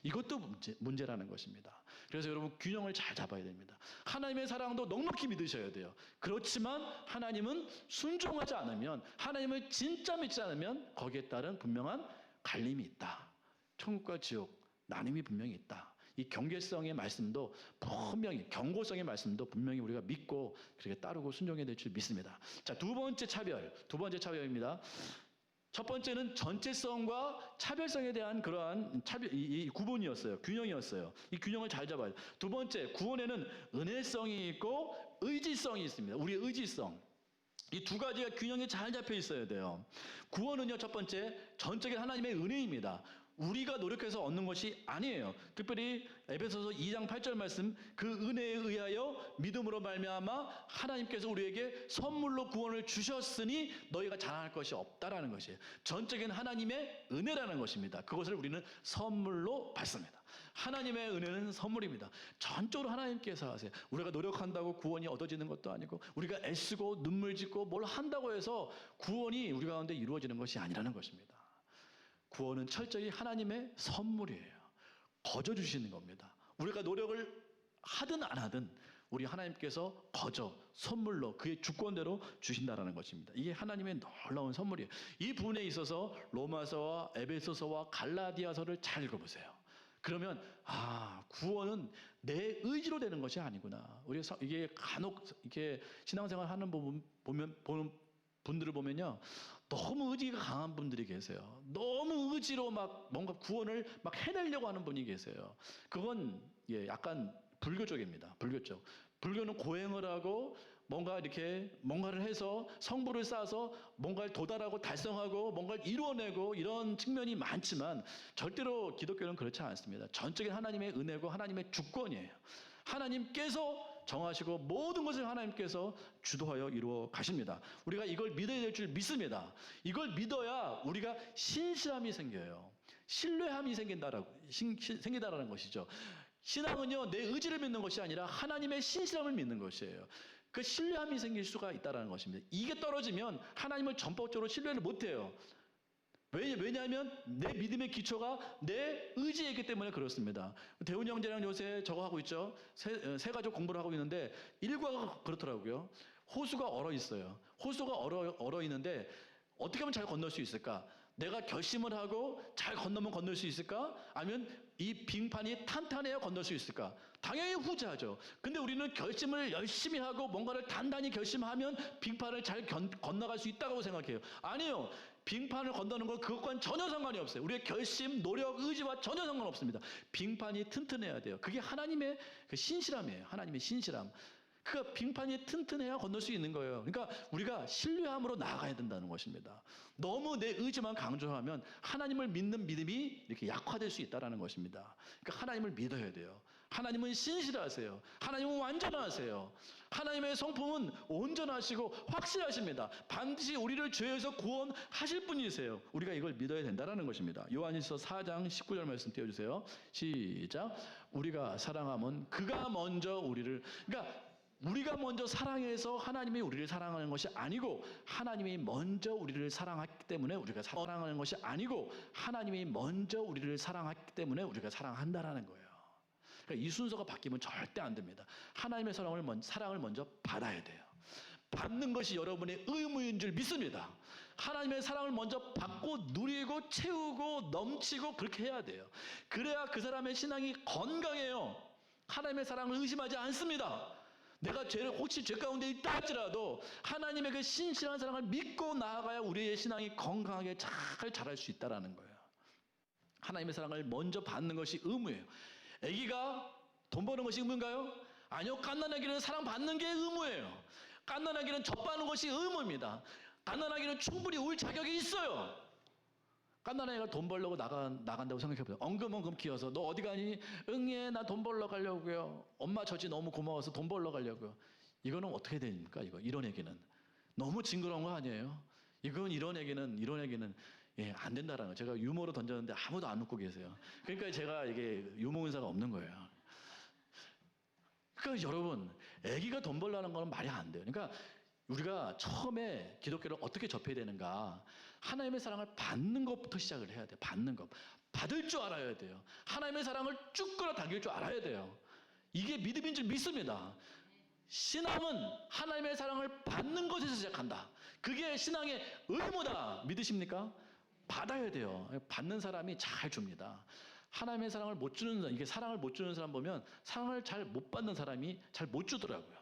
이것도 문제라는 것입니다. 그래서 여러분 균형을 잘 잡아야 됩니다. 하나님의 사랑도 넉넉히 믿으셔야 돼요. 그렇지만 하나님은 순종하지 않으면, 하나님을 진짜 믿지 않으면 거기에 따른 분명한 갈림이 있다. 천국과 지옥 나눔이 분명히 있다. 이 경계성의 말씀도 분명히, 경고성의 말씀도 분명히 우리가 믿고 그렇게 따르고 순종해야 될 줄 믿습니다. 자, 두 번째 차별입니다. 첫 번째는 전체성과 차별성에 대한 그러한 이 구분이었어요. 균형이었어요. 이 균형을 잘 잡아야 돼요. 두 번째, 구원에는 은혜성이 있고 의지성이 있습니다. 우리의 의지성. 이 두 가지가 균형이 잘 잡혀 있어야 돼요. 구원은요, 첫 번째, 전적인 하나님의 은혜입니다. 우리가 노력해서 얻는 것이 아니에요. 특별히 에베소서 2장 8절 말씀, 그 은혜에 의하여 믿음으로 말미암아 하나님께서 우리에게 선물로 구원을 주셨으니 너희가 자랑할 것이 없다라는 것이에요. 전적인 하나님의 은혜라는 것입니다. 그것을 우리는 선물로 받습니다. 하나님의 은혜는 선물입니다. 전적으로 하나님께서 하세요. 우리가 노력한다고 구원이 얻어지는 것도 아니고, 우리가 애쓰고 눈물 짓고 뭘 한다고 해서 구원이 우리 가운데 이루어지는 것이 아니라는 것입니다. 구원은 철저히 하나님의 선물이에요. 거저 주시는 겁니다. 우리가 노력을 하든 안 하든 우리 하나님께서 거저 선물로 그의 주권대로 주신다라는 것입니다. 이게 하나님의 놀라운 선물이에요. 이 부분에 있어서 로마서와 에베소서와 갈라디아서를 잘 읽어보세요. 그러면 구원은 내 의지로 되는 것이 아니구나. 우리가 이게 간혹 이렇게 신앙생활 하는 보는 분들을 보면요, 너무 의지가 강한 분들이 계세요. 너무 의지로 막 뭔가 구원을 막 해내려고 하는 분이 계세요. 그건 약간 불교 쪽입니다. 불교 쪽. 불교는 고행을 하고 뭔가 이렇게 뭔가를 해서 성부를 쌓아서 뭔가를 도달하고 달성하고 뭔가를 이루어내고 이런 측면이 많지만 절대로 기독교는 그렇지 않습니다. 전적인 하나님의 은혜고 하나님의 주권이에요. 하나님께서 정하시고 모든 것을 하나님께서 주도하여 이루어 가십니다. 우리가 이걸 믿어야 될 줄 믿습니다. 이걸 믿어야 우리가 신실함이 생겨요. 신뢰함이 생긴다라는 것이죠. 신앙은요, 내 의지를 믿는 것이 아니라 하나님의 신실함을 믿는 것이에요. 그 신뢰함이 생길 수가 있다는 것입니다. 이게 떨어지면 하나님을 전폭적으로 신뢰를 못해요. 왜냐하면 내 믿음의 기초가 내 의지에 있기 때문에 그렇습니다. 대훈 형제랑 요새 저거 하고 있죠. 세 가족 공부를 하고 있는데 일과가 그렇더라고요. 호수가 얼어 있어요. 호수가 얼어 있는데 어떻게 하면 잘 건널 수 있을까? 내가 결심을 하고 잘 건너면 건널 수 있을까? 아니면 이 빙판이 탄탄해야 건널 수 있을까? 당연히 후자죠. 근데 우리는 결심을 열심히 하고 뭔가를 단단히 결심하면 빙판을 잘 건너갈 수 있다고 생각해요. 아니요. 빙판을 건너는 건 그것과는 전혀 상관이 없어요. 우리의 결심, 노력, 의지와 전혀 상관없습니다. 빙판이 튼튼해야 돼요. 그게 하나님의 그 신실함이에요. 하나님의 신실함. 그 빙판이 튼튼해야 건널 수 있는 거예요. 그러니까 우리가 신뢰함으로 나아가야 된다는 것입니다. 너무 내 의지만 강조하면 하나님을 믿는 믿음이 이렇게 약화될 수 있다는 것입니다. 그러니까 하나님을 믿어야 돼요. 하나님은 신실하세요. 하나님은 완전하세요. 하나님의 성품은 온전하시고 확실하십니다. 반드시 우리를 죄에서 구원하실 분이세요. 우리가 이걸 믿어야 된다는 것입니다. 요한일서 4장 19절 말씀 띄워주세요. 시작. 우리가 사랑하면 그가 먼저 우리를, 그러니까 우리가 먼저 사랑해서 하나님이 우리를 사랑하는 것이 아니고 하나님이 먼저 우리를 사랑했기 때문에 우리가 사랑하는 것이 아니고 하나님이 먼저 우리를 사랑했기 때문에 우리가 사랑한다라는 거예요. 그러니까 이 순서가 바뀌면 절대 안 됩니다. 하나님의 사랑을 먼저 받아야 돼요. 받는 것이 여러분의 의무인 줄 믿습니다. 하나님의 사랑을 먼저 받고 누리고 채우고 넘치고 그렇게 해야 돼요. 그래야 그 사람의 신앙이 건강해요. 하나님의 사랑을 의심하지 않습니다. 내가 혹시 죄 가운데 있다 할지라도 하나님의 그 신실한 사랑을 믿고 나아가야 우리의 신앙이 건강하게 잘 자랄 수 있다는 거예요. 하나님의 사랑을 먼저 받는 것이 의무예요. 아기가 돈 버는 것이 의무인가요? 아니요. 갓난아기는 사랑받는 게 의무예요. 갓난아기는 젖바는 것이 의무입니다. 갓난아기는 충분히 울 자격이 있어요. 갓난아이가 돈 벌려고 나간다고 생각해보세요. 엉금엉금 키워서 너 어디 가니? 응예, 나 돈 벌러 가려고요. 엄마 젖이 너무 고마워서 돈 벌러 가려고요. 이거는 어떻게 됩니까? 이런 얘기는 너무 징그러운 거 아니에요? 이런 얘기는 안 된다라는 거예요. 제가 유머로 던졌는데 아무도 안 웃고 계세요. 그러니까 제가 이게 유머 은사가 없는 거예요. 그러니까 여러분, 아기가 돈 벌라는 거는 말이 안 돼요. 그러니까 우리가 처음에 기독교를 어떻게 접해야 되는가? 하나님의 사랑을 받는 것부터 시작을 해야 돼요. 받는 것. 받을 줄 알아야 돼요. 하나님의 사랑을 쭉 끌어당길 줄 알아야 돼요. 이게 믿음인 줄 믿습니다. 신앙은 하나님의 사랑을 받는 것에서 시작한다. 그게 신앙의 의무다. 믿으십니까? 받아야 돼요. 받는 사람이 잘 줍니다. 하나님의 사랑을 못 주는 사람, 이게 사랑을 못 주는 사람 보면 사랑을 잘 못 받는 사람이 잘 못 주더라고요.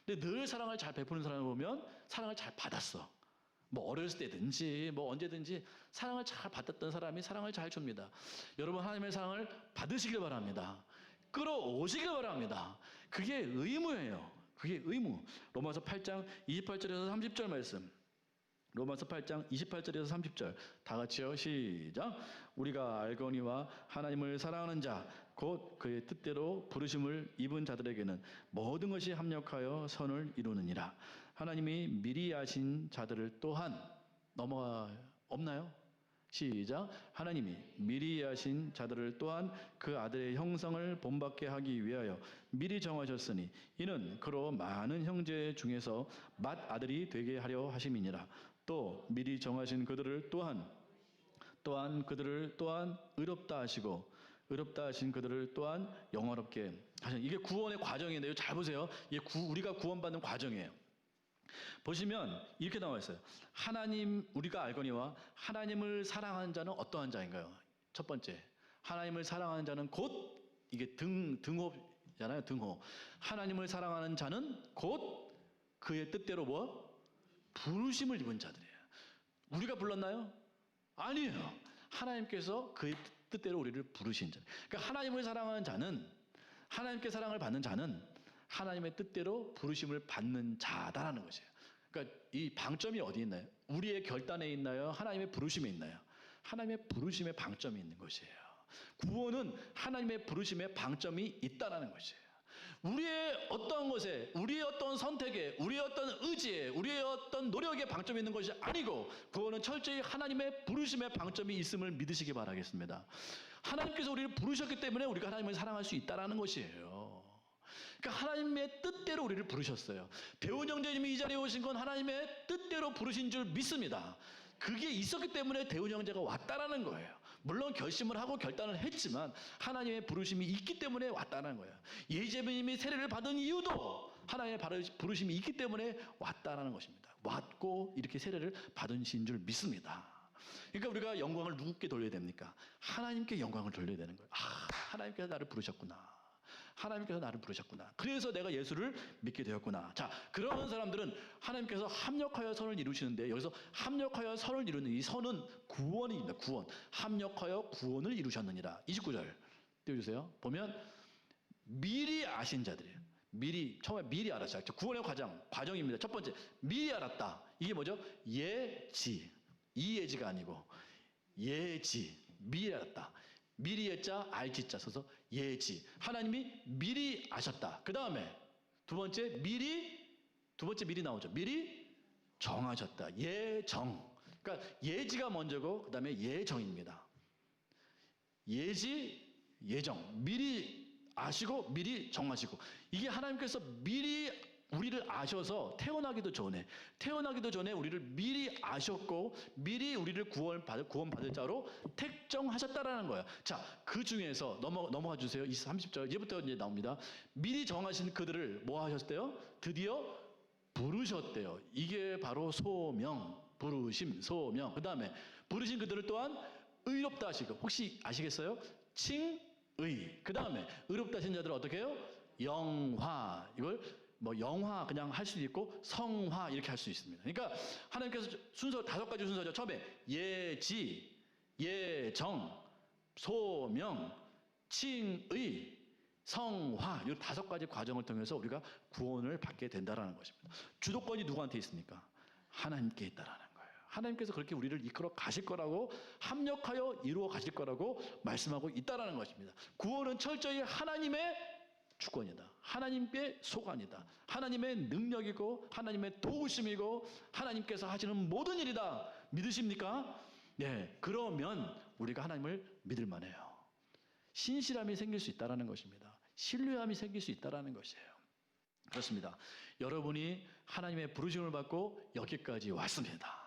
근데 늘 사랑을 잘 베푸는 사람을 보면 사랑을 잘 받았어. 뭐 어렸을 때든지 뭐 언제든지 사랑을 잘 받았던 사람이 사랑을 잘 줍니다. 여러분, 하나님의 사랑을 받으시길 바랍니다. 끌어오시길 바랍니다. 그게 의무예요. 그게 의무. 로마서 8장 28절에서 30절 말씀. 로마서 8장 28절에서 30절 다 같이요. 시작. 우리가 알거니와 하나님을 사랑하는 자 곧 그의 뜻대로 부르심을 입은 자들에게는 모든 것이 합력하여 선을 이루느니라. 하나님이 미리 아신 자들을 또한 없나요? 시작. 하나님이 미리 아신 자들을 또한 그 아들의 형상을 본받게 하기 위하여 미리 정하셨으니 이는 그로 많은 형제 중에서 맏아들이 되게 하려 하심이니라. 또 미리 정하신 그들을 또한 그들을 또한 의롭다 하신 그들을 또한 영화롭게 하신. 이게 구원의 과정인데요. 잘 보세요. 이게 우리가 구원받는 과정이에요. 보시면 이렇게 나와 있어요. 우리가 알거니와 하나님을 사랑하는 자는 어떠한 자인가요? 첫 번째, 하나님을 사랑하는 자는 곧, 이게 등호잖아요. 등호. 하나님을 사랑하는 자는 곧 그의 뜻대로 부르심을 입은 자들이에요. 우리가 불렀나요? 아니에요. 하나님께서 그의 뜻대로 우리를 부르신 자. 그러니까 하나님을 사랑하는 자는, 하나님께 사랑을 받는 자는 하나님의 뜻대로 부르심을 받는 자다라는 것이에요. 그러니까 이 방점이 어디 있나요? 우리의 결단에 있나요? 하나님의 부르심에 있나요? 하나님의 부르심에 방점이 있는 것이에요. 구원은 하나님의 부르심에 방점이 있다라는 것이에요. 우리의 어떤 것에, 우리의 어떤 선택에, 우리의 어떤 의지에, 우리의 어떤 노력에 방점이 있는 것이 아니고, 구원은 철저히 하나님의 부르심에 방점이 있음을 믿으시기 바라겠습니다. 하나님께서 우리를 부르셨기 때문에 우리가 하나님을 사랑할 수 있다라는 것이에요. 그러니까 하나님의 뜻대로 우리를 부르셨어요. 대훈 형제님이 이 자리에 오신 건 하나님의 뜻대로 부르신 줄 믿습니다. 그게 있었기 때문에 대훈 형제가 왔다라는 거예요. 물론 결심을 하고 결단을 했지만 하나님의 부르심이 있기 때문에 왔다는 거예요. 예재민님이 세례를 받은 이유도 하나님의 부르심이 있기 때문에 왔다라는 것입니다. 왔고 이렇게 세례를 받으신 줄 믿습니다. 그러니까 우리가 영광을 누구께 돌려야 됩니까? 하나님께 영광을 돌려야 되는 거예요. 하나님께서 나를 부르셨구나. 하나님께서 나를 부르셨구나. 그래서 내가 예수를 믿게 되었구나. 자, 그런 사람들은 하나님께서 합력하여 선을 이루시는데, 여기서 합력하여 선을 이루는 이 선은 구원입니다. 구원. 합력하여 구원을 이루셨느니라. 29절 띄워주세요. 보면 미리 아신 자들이에요. 처음에 미리 알았어요. 구원의 과정입니다. 첫 번째, 미리 알았다. 이게 뭐죠? 예지. 이예지가 아니고 예지. 미리 알았다. 미리 예자 알지자 써서 예지. 하나님이 미리 아셨다. 그 다음에 두 번째 미리 나오죠. 미리 정하셨다. 예정. 그러니까 예지가 먼저고 그 다음에 예정입니다. 예지, 예정. 미리 아시고 미리 정하시고. 이게 하나님께서 미리 우리를 아셔서 태어나기도 전에 우리를 미리 아셨고 미리 우리를 구원받을 자로 택정하셨다라는 거예요. 자, 그 중에서 넘어가 주세요. 30절 이제부터 이제 나옵니다. 미리 정하신 그들을 뭐 하셨대요? 드디어 부르셨대요. 이게 바로 소명, 부르심, 소명. 그 다음에 부르신 그들을 또한 의롭다 하시고, 혹시 아시겠어요? 칭의. 그 다음에 의롭다 하신 자들은 어떻게 해요? 영화. 이걸 뭐 영화 그냥 할 수도 있고 성화 이렇게 할 수 있습니다. 그러니까 하나님께서 순서 5가지 순서죠. 처음에 예지, 예정, 소명, 칭의, 성화, 이 5가지 과정을 통해서 우리가 구원을 받게 된다라는 것입니다. 주도권이 누구한테 있습니까? 하나님께 있다라는 거예요. 하나님께서 그렇게 우리를 이끌어 가실 거라고, 합력하여 이루어 가실 거라고 말씀하고 있다라는 것입니다. 구원은 철저히 하나님의 주권이다. 하나님께 소관이다. 하나님의 능력이고 하나님의 도우심이고 하나님께서 하시는 모든 일이다. 믿으십니까? 네, 그러면 우리가 하나님을 믿을 만해요. 신실함이 생길 수 있다는 것입니다. 신뢰함이 생길 수 있다는 것이에요. 그렇습니다. 여러분이 하나님의 부르심을 받고 여기까지 왔습니다.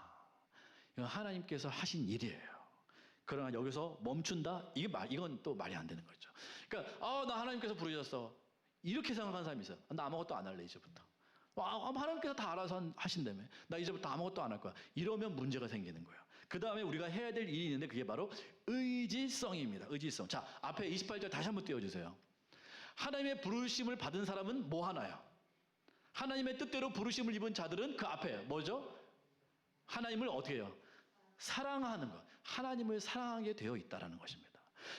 이건 하나님께서 하신 일이에요. 그러나 여기서 멈춘다? 이건 또 말이 안 되는 거죠. 그러니까 나 하나님께서 부르셨어. 이렇게 생각하는 사람이 있어요. 나 아무것도 안 할래 이제부터. 하나님께서 다 알아서 하신다며. 나 이제부터 아무것도 안 할 거야. 이러면 문제가 생기는 거예요. 그 다음에 우리가 해야 될 일이 있는데 그게 바로 의지성입니다. 의지성. 자, 앞에 28절 다시 한번 띄워주세요. 하나님의 부르심을 받은 사람은 뭐 하나요? 하나님의 뜻대로 부르심을 입은 자들은 그 앞에 뭐죠? 하나님을 어떻게 해요? 사랑하는 것. 하나님을 사랑하게 되어 있다는 것입니다.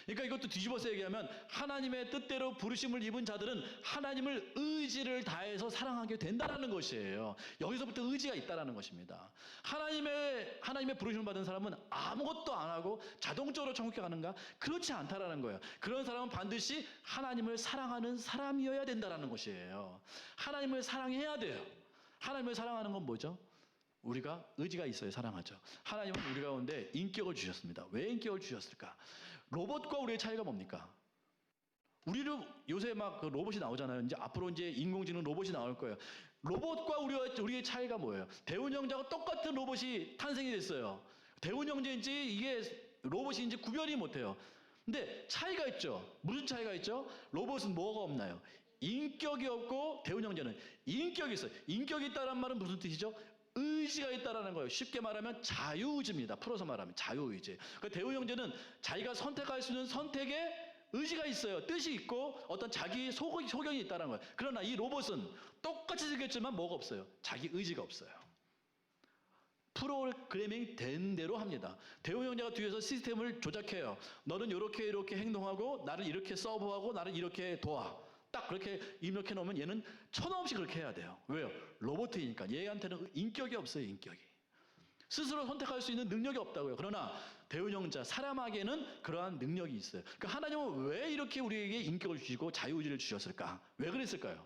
그러니까 이것도 뒤집어서 얘기하면 하나님의 뜻대로 부르심을 입은 자들은 하나님을 의지를 다해서 사랑하게 된다는 것이에요. 여기서부터 의지가 있다는 것입니다. 하나님의 부르심을 받은 사람은 아무것도 안 하고 자동적으로 천국에 가는가? 그렇지 않다라는 거예요. 그런 사람은 반드시 하나님을 사랑하는 사람이어야 된다는 것이에요. 하나님을 사랑해야 돼요. 하나님을 사랑하는 건 뭐죠? 우리가 의지가 있어야 사랑하죠. 하나님은 우리 가운데 인격을 주셨습니다. 왜 인격을 주셨을까? 로봇과 우리의 차이가 뭡니까? 우리를 요새 막 그 로봇이 나오잖아요. 이제 앞으로 이제 인공지능 로봇이 나올 거예요. 로봇과 우리의 차이가 뭐예요? 대훈 형제하고 똑같은 로봇이 탄생이 됐어요. 대훈 형제인지 이게 로봇인지 구별이 못해요. 근데 차이가 있죠. 무슨 차이가 있죠? 로봇은 뭐가 없나요? 인격이 없고 대훈 형제는 인격이 있어요. 인격이 있다는 말은 무슨 뜻이죠? 의지가 있다라는 거예요. 쉽게 말하면 자유의지입니다. 풀어서 말하면 자유의지. 그러니까 대우 형제는 자기가 선택할 수 있는 선택에 의지가 있어요. 뜻이 있고 어떤 자기 소견이 있다는 거예요. 그러나 이 로봇은 똑같이 생겼지만 뭐가 없어요? 자기 의지가 없어요. 프로그래밍 된 대로 합니다. 대우 형제가 뒤에서 시스템을 조작해요. 너는 이렇게 행동하고 나를 이렇게 서브하고 나를 이렇게 도와. 딱 그렇게 입력해 놓으면 얘는 천없이 그렇게 해야 돼요. 왜요? 로봇이니까. 얘한테는 인격이 없어요. 인격이. 스스로 선택할 수 있는 능력이 없다고요. 그러나 대운영자, 사람에게는 그러한 능력이 있어요. 그러니까 하나님은 왜 이렇게 우리에게 인격을 주시고 자유의지를 주셨을까? 왜 그랬을까요?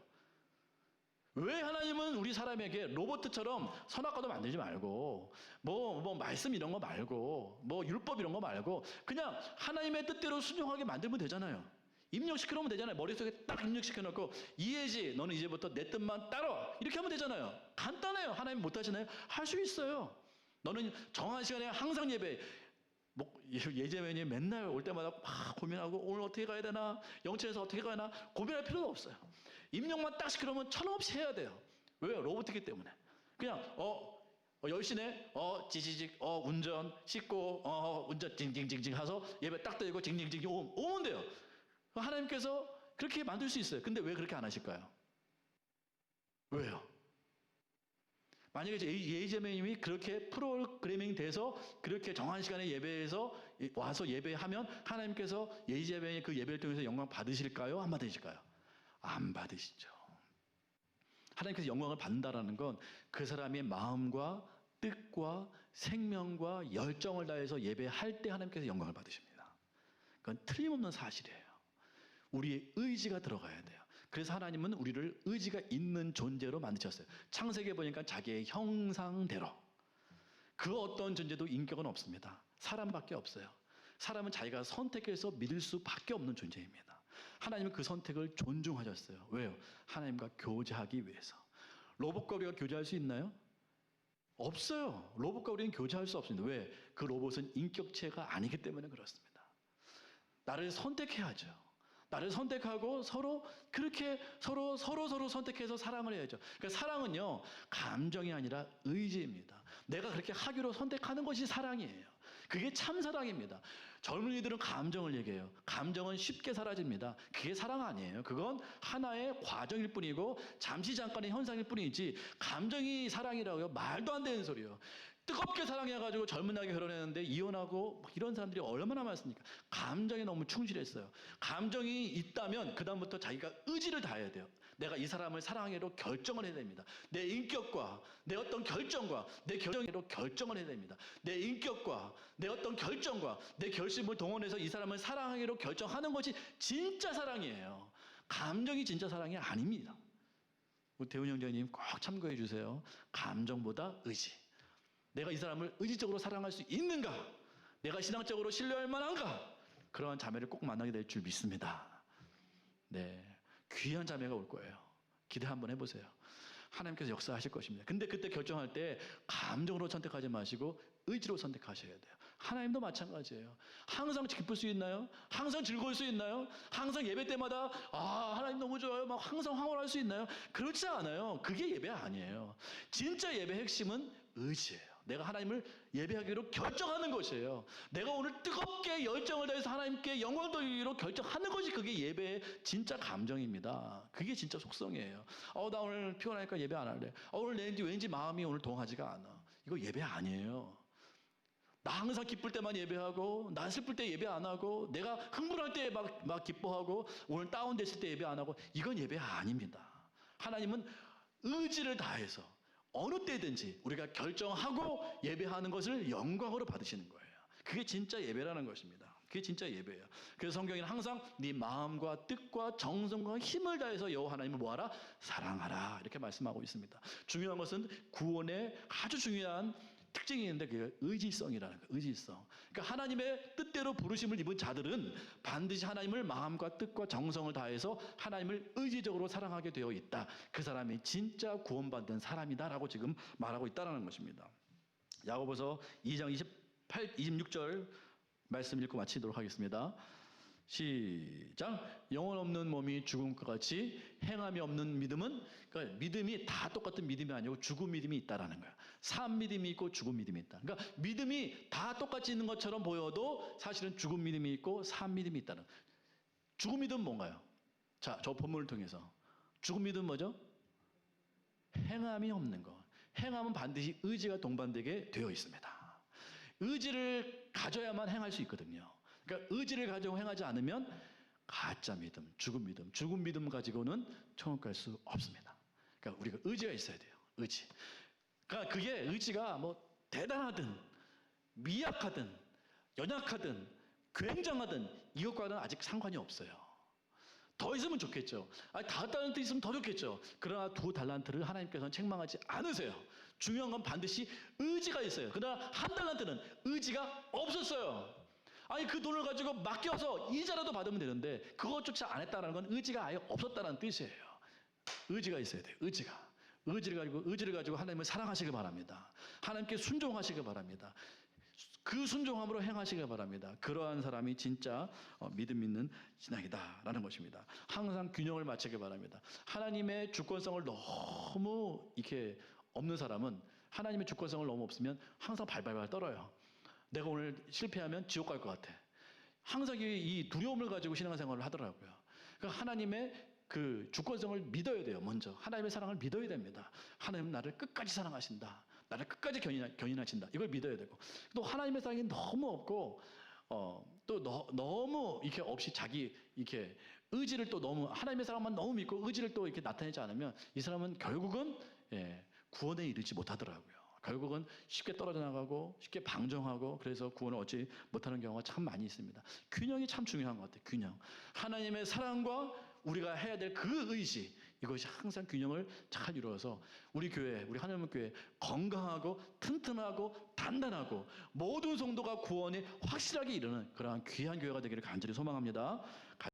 왜 하나님은 우리 사람에게 로봇처럼 선악과도 만들지 말고 뭐 말씀 이런 거 말고 뭐 율법 이런 거 말고 그냥 하나님의 뜻대로 순종하게 만들면 되잖아요. 입력시켜 놓으면 되잖아요. 머릿속에 딱 입력시켜 놓고 이해지 너는 이제부터 내 뜻만 따라 이렇게 하면 되잖아요. 간단해요. 하나님 못하시나요? 할 수 있어요. 너는 정한 시간에 항상 예배. 예제면이 맨날 올 때마다 막 고민하고 오늘 어떻게 가야 되나 영천에서 어떻게 가야 되나 고민할 필요도 없어요. 입력만 딱 시키면 천없이 해야 돼요. 왜요? 로봇이기 때문에. 그냥 10시네 지지직 운전 씻고 운전 징징징징 해서 예배 딱 드리고 징징징 오면 돼요. 하나님께서 그렇게 만들 수 있어요. 근데 왜 그렇게 안 하실까요? 왜요? 만약에 예이제매님이 그렇게 프로그래밍 돼서 그렇게 정한 시간에 예배에서 와서 예배하면 하나님께서 예이제매의 그 예배를 통해서 영광 받으실까요? 안 받으실까요? 안 받으시죠. 하나님께서 영광을 받는다라는 건 그 사람의 마음과 뜻과 생명과 열정을 다해서 예배할 때 하나님께서 영광을 받으십니다. 그건 틀림없는 사실이에요. 우리의 의지가 들어가야 돼요. 그래서 하나님은 우리를 의지가 있는 존재로 만드셨어요. 창세기에 보니까 자기의 형상대로. 그 어떤 존재도 인격은 없습니다. 사람밖에 없어요. 사람은 자기가 선택해서 믿을 수밖에 없는 존재입니다. 하나님은 그 선택을 존중하셨어요. 왜요? 하나님과 교제하기 위해서. 로봇과 우리가 교제할 수 있나요? 없어요. 로봇과 우리는 교제할 수 없습니다. 왜? 그 로봇은 인격체가 아니기 때문에 그렇습니다. 나를 선택해야죠. 나를 선택하고 서로 그렇게 서로 선택해서 사랑을 해야죠. 그러니까 사랑은요, 감정이 아니라 의지입니다. 내가 그렇게 하기로 선택하는 것이 사랑이에요. 그게 참 사랑입니다. 젊은이들은 감정을 얘기해요. 감정은 쉽게 사라집니다. 그게 사랑 아니에요. 그건 하나의 과정일 뿐이고 잠시 잠깐의 현상일 뿐이지 감정이 사랑이라고요? 말도 안 되는 소리예요. 뜨겁게 사랑해가지고 젊은 나이에 결혼했는데 이혼하고 이런 사람들이 얼마나 많습니까? 감정에 너무 충실했어요. 감정이 있다면 그 다음부터 자기가 의지를 다해야 돼요. 내가 이 사람을 사랑하기로 결정을 해야 됩니다. 내 인격과 내 어떤 결정과 내 결정으로 결정을 해야 됩니다. 내 인격과 내 어떤 결정과 내 결심을 동원해서 이 사람을 사랑하기로 결정하는 것이 진짜 사랑이에요. 감정이 진짜 사랑이 아닙니다. 우리 대훈 형제님 꼭 참고해 주세요. 감정보다 의지. 내가 이 사람을 의지적으로 사랑할 수 있는가? 내가 신앙적으로 신뢰할 만한가? 그러한 자매를 꼭 만나게 될 줄 믿습니다. 네, 귀한 자매가 올 거예요. 기대 한번 해보세요. 하나님께서 역사하실 것입니다. 근데 그때 결정할 때 감정으로 선택하지 마시고 의지로 선택하셔야 돼요. 하나님도 마찬가지예요. 항상 기쁠 수 있나요? 항상 즐거울 수 있나요? 항상 예배 때마다 하나님 너무 좋아요. 막 항상 황홀할 수 있나요? 그렇지 않아요. 그게 예배 아니에요. 진짜 예배 핵심은 의지예요. 내가 하나님을 예배하기로 결정하는 것이에요. 내가 오늘 뜨겁게 열정을 다해서 하나님께 영광 돌리기로 결정하는 것이 그게 예배의 진짜 감정입니다. 그게 진짜 속성이에요. 나 오늘 피곤하니까 예배 안 할래. 오늘 왠지 마음이 오늘 동하지가 않아. 이거 예배 아니에요. 나 항상 기쁠 때만 예배하고 나 슬플 때 예배 안 하고 내가 흥분할 때 막 기뻐하고 오늘 다운됐을 때 예배 안 하고 이건 예배 아닙니다. 하나님은 의지를 다해서 어느 때든지 우리가 결정하고 예배하는 것을 영광으로 받으시는 거예요. 그게 진짜 예배라는 것입니다. 그게 진짜 예배예요. 그래서 성경에는 항상 네 마음과 뜻과 정성과 힘을 다해서 여호와 하나님을 뭐하라? 사랑하라 이렇게 말씀하고 있습니다. 중요한 것은 구원의 아주 중요한 특징이 있는데 그게 의지성이라는 거예요. 의지성. 그러니까 하나님의 뜻대로 부르심을 입은 자들은 반드시 하나님을 마음과 뜻과 정성을 다해서 하나님을 의지적으로 사랑하게 되어 있다. 그 사람이 진짜 구원받은 사람이다라고 지금 말하고 있다는 것입니다. 야고보서 2장 26절 말씀 읽고 마치도록 하겠습니다. 시작. 영혼 없는 몸이 죽음과 같이 행함이 없는 믿음은, 그러니까 믿음이 다 똑같은 믿음이 아니고 죽은 믿음이 있다라는 거야. 산 믿음이 있고 죽은 믿음이 있다. 그러니까 믿음이 다 똑같이 있는 것처럼 보여도 사실은 죽은 믿음이 있고 산 믿음이 있다는. 죽은 믿음은 뭔가요? 자, 저 본문을 통해서 죽은 믿음은 뭐죠? 행함이 없는 것. 행함은 반드시 의지가 동반되게 되어 있습니다. 의지를 가져야만 행할 수 있거든요. 그러니까 의지를 가지고 행하지 않으면 가짜 믿음, 죽은 믿음 가지고는 천국 갈 수 없습니다. 그러니까 우리가 의지가 있어야 돼요. 의지. 그러니까 그게 의지가 뭐 대단하든 미약하든 연약하든 굉장하든 이것과는 아직 상관이 없어요. 더 있으면 좋겠죠. 아니, 5달란트 있으면 더 좋겠죠. 그러나 2달란트를 하나님께서는 책망하지 않으세요. 중요한 건 반드시 의지가 있어요. 그러나 1달란트는 의지가 없었어요. 아니, 그 돈을 가지고 맡겨서 이자라도 받으면 되는데 그것조차 안 했다는 건 의지가 아예 없었다는 뜻이에요. 의지가 있어야 돼요. 의지를 가지고 하나님을 사랑하시길 바랍니다. 하나님께 순종하시길 바랍니다. 그 순종함으로 행하시길 바랍니다. 그러한 사람이 진짜 믿음 있는 신앙이다라는 것입니다. 항상 균형을 맞추길 바랍니다. 하나님의 주권성을 너무 이렇게 없는 사람은, 하나님의 주권성을 너무 없으면 항상 발발발 떨어요. 내가 오늘 실패하면 지옥 갈 것 같아. 항상 이 두려움을 가지고 신앙생활을 하더라고요. 그러니까 하나님의 그 주권성을 믿어야 돼요. 먼저 하나님의 사랑을 믿어야 됩니다. 하나님은 나를 끝까지 사랑하신다. 나를 끝까지 견인하신다. 이걸 믿어야 되고, 또 하나님의 사랑이 너무 없고 또 너무 이렇게 없이 자기 이렇게 의지를 또 너무, 하나님의 사랑만 너무 믿고 의지를 또 이렇게 나타내지 않으면 이 사람은 결국은 구원에 이르지 못하더라고요. 결국은 쉽게 떨어져 나가고 쉽게 방종하고, 그래서 구원을 얻지 못하는 경우가 참 많이 있습니다. 균형이 참 중요한 것 같아요. 균형. 하나님의 사랑과 우리가 해야 될 그 의지, 이것이 항상 균형을 잘 이루어서 우리 교회, 우리 하나님의 교회 건강하고 튼튼하고 단단하고 모든 성도가 구원에 확실하게 이르는 그러한 귀한 교회가 되기를 간절히 소망합니다.